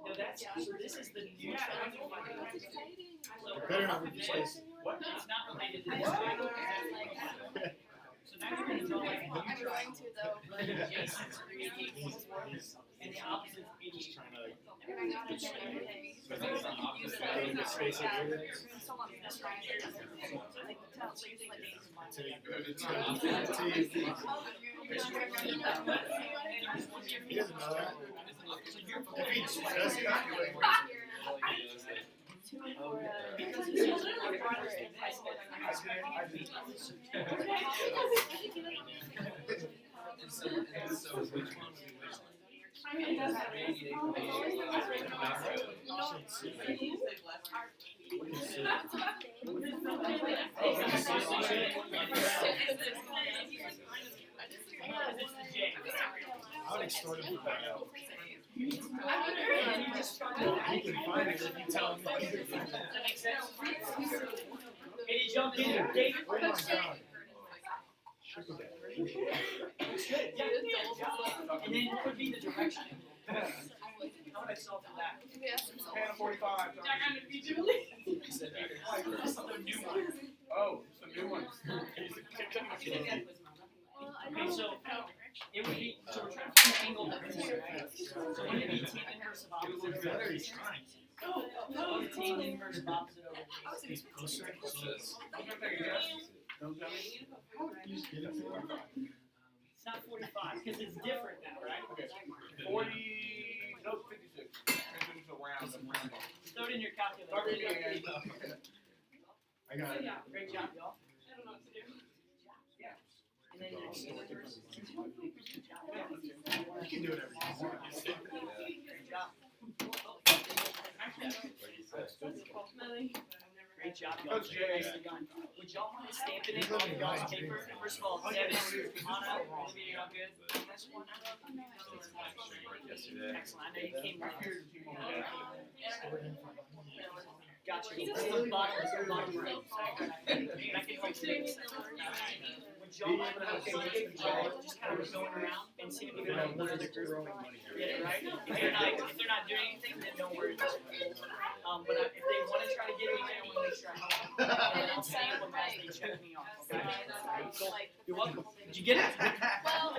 No, that's this is the new trend. Better not reduce this. What? It's not related to this. So now you're gonna draw like a I'm going to though. but adjacent to 388 equals 1, and the opposite is 88. And I got it today. Use The space of everything. He doesn't know that. If he does, he not do it. I would extort him for that. You can find it if you tell him. Does that make sense? Can you jump in there, David? Oh my God. Yeah. And then it could be the direction. How would I solve for that? Hannah 45. The new one. Oh, some new ones. Okay, so it would be, so we're trying to find the angle of this, right? So wouldn't it be tan inverse of opposite over here? Tan inverse of opposite over here. It's not 45 because it's different now, right? 40, no, 56. It's around. Throw it in your calculator. I got it. Great job, y'all. And then next. You can do it every time. Great job, y'all. Coach Jay. Would y'all want to stamp it in on y'all's paper? First of all, Devin, Anna, Olivia, y'all good? Excellent. I know you came right here. Gotcha. This is the bottom right. I can help you. Would y'all want to just kind of going around and see if you can have one of the group get it right? If they're not doing anything, then don't worry. But if they want to try to get anything, I want to make sure I help them. And I'll stamp them as they check me off. Okay? Cool. You're welcome. Did you get it? Well,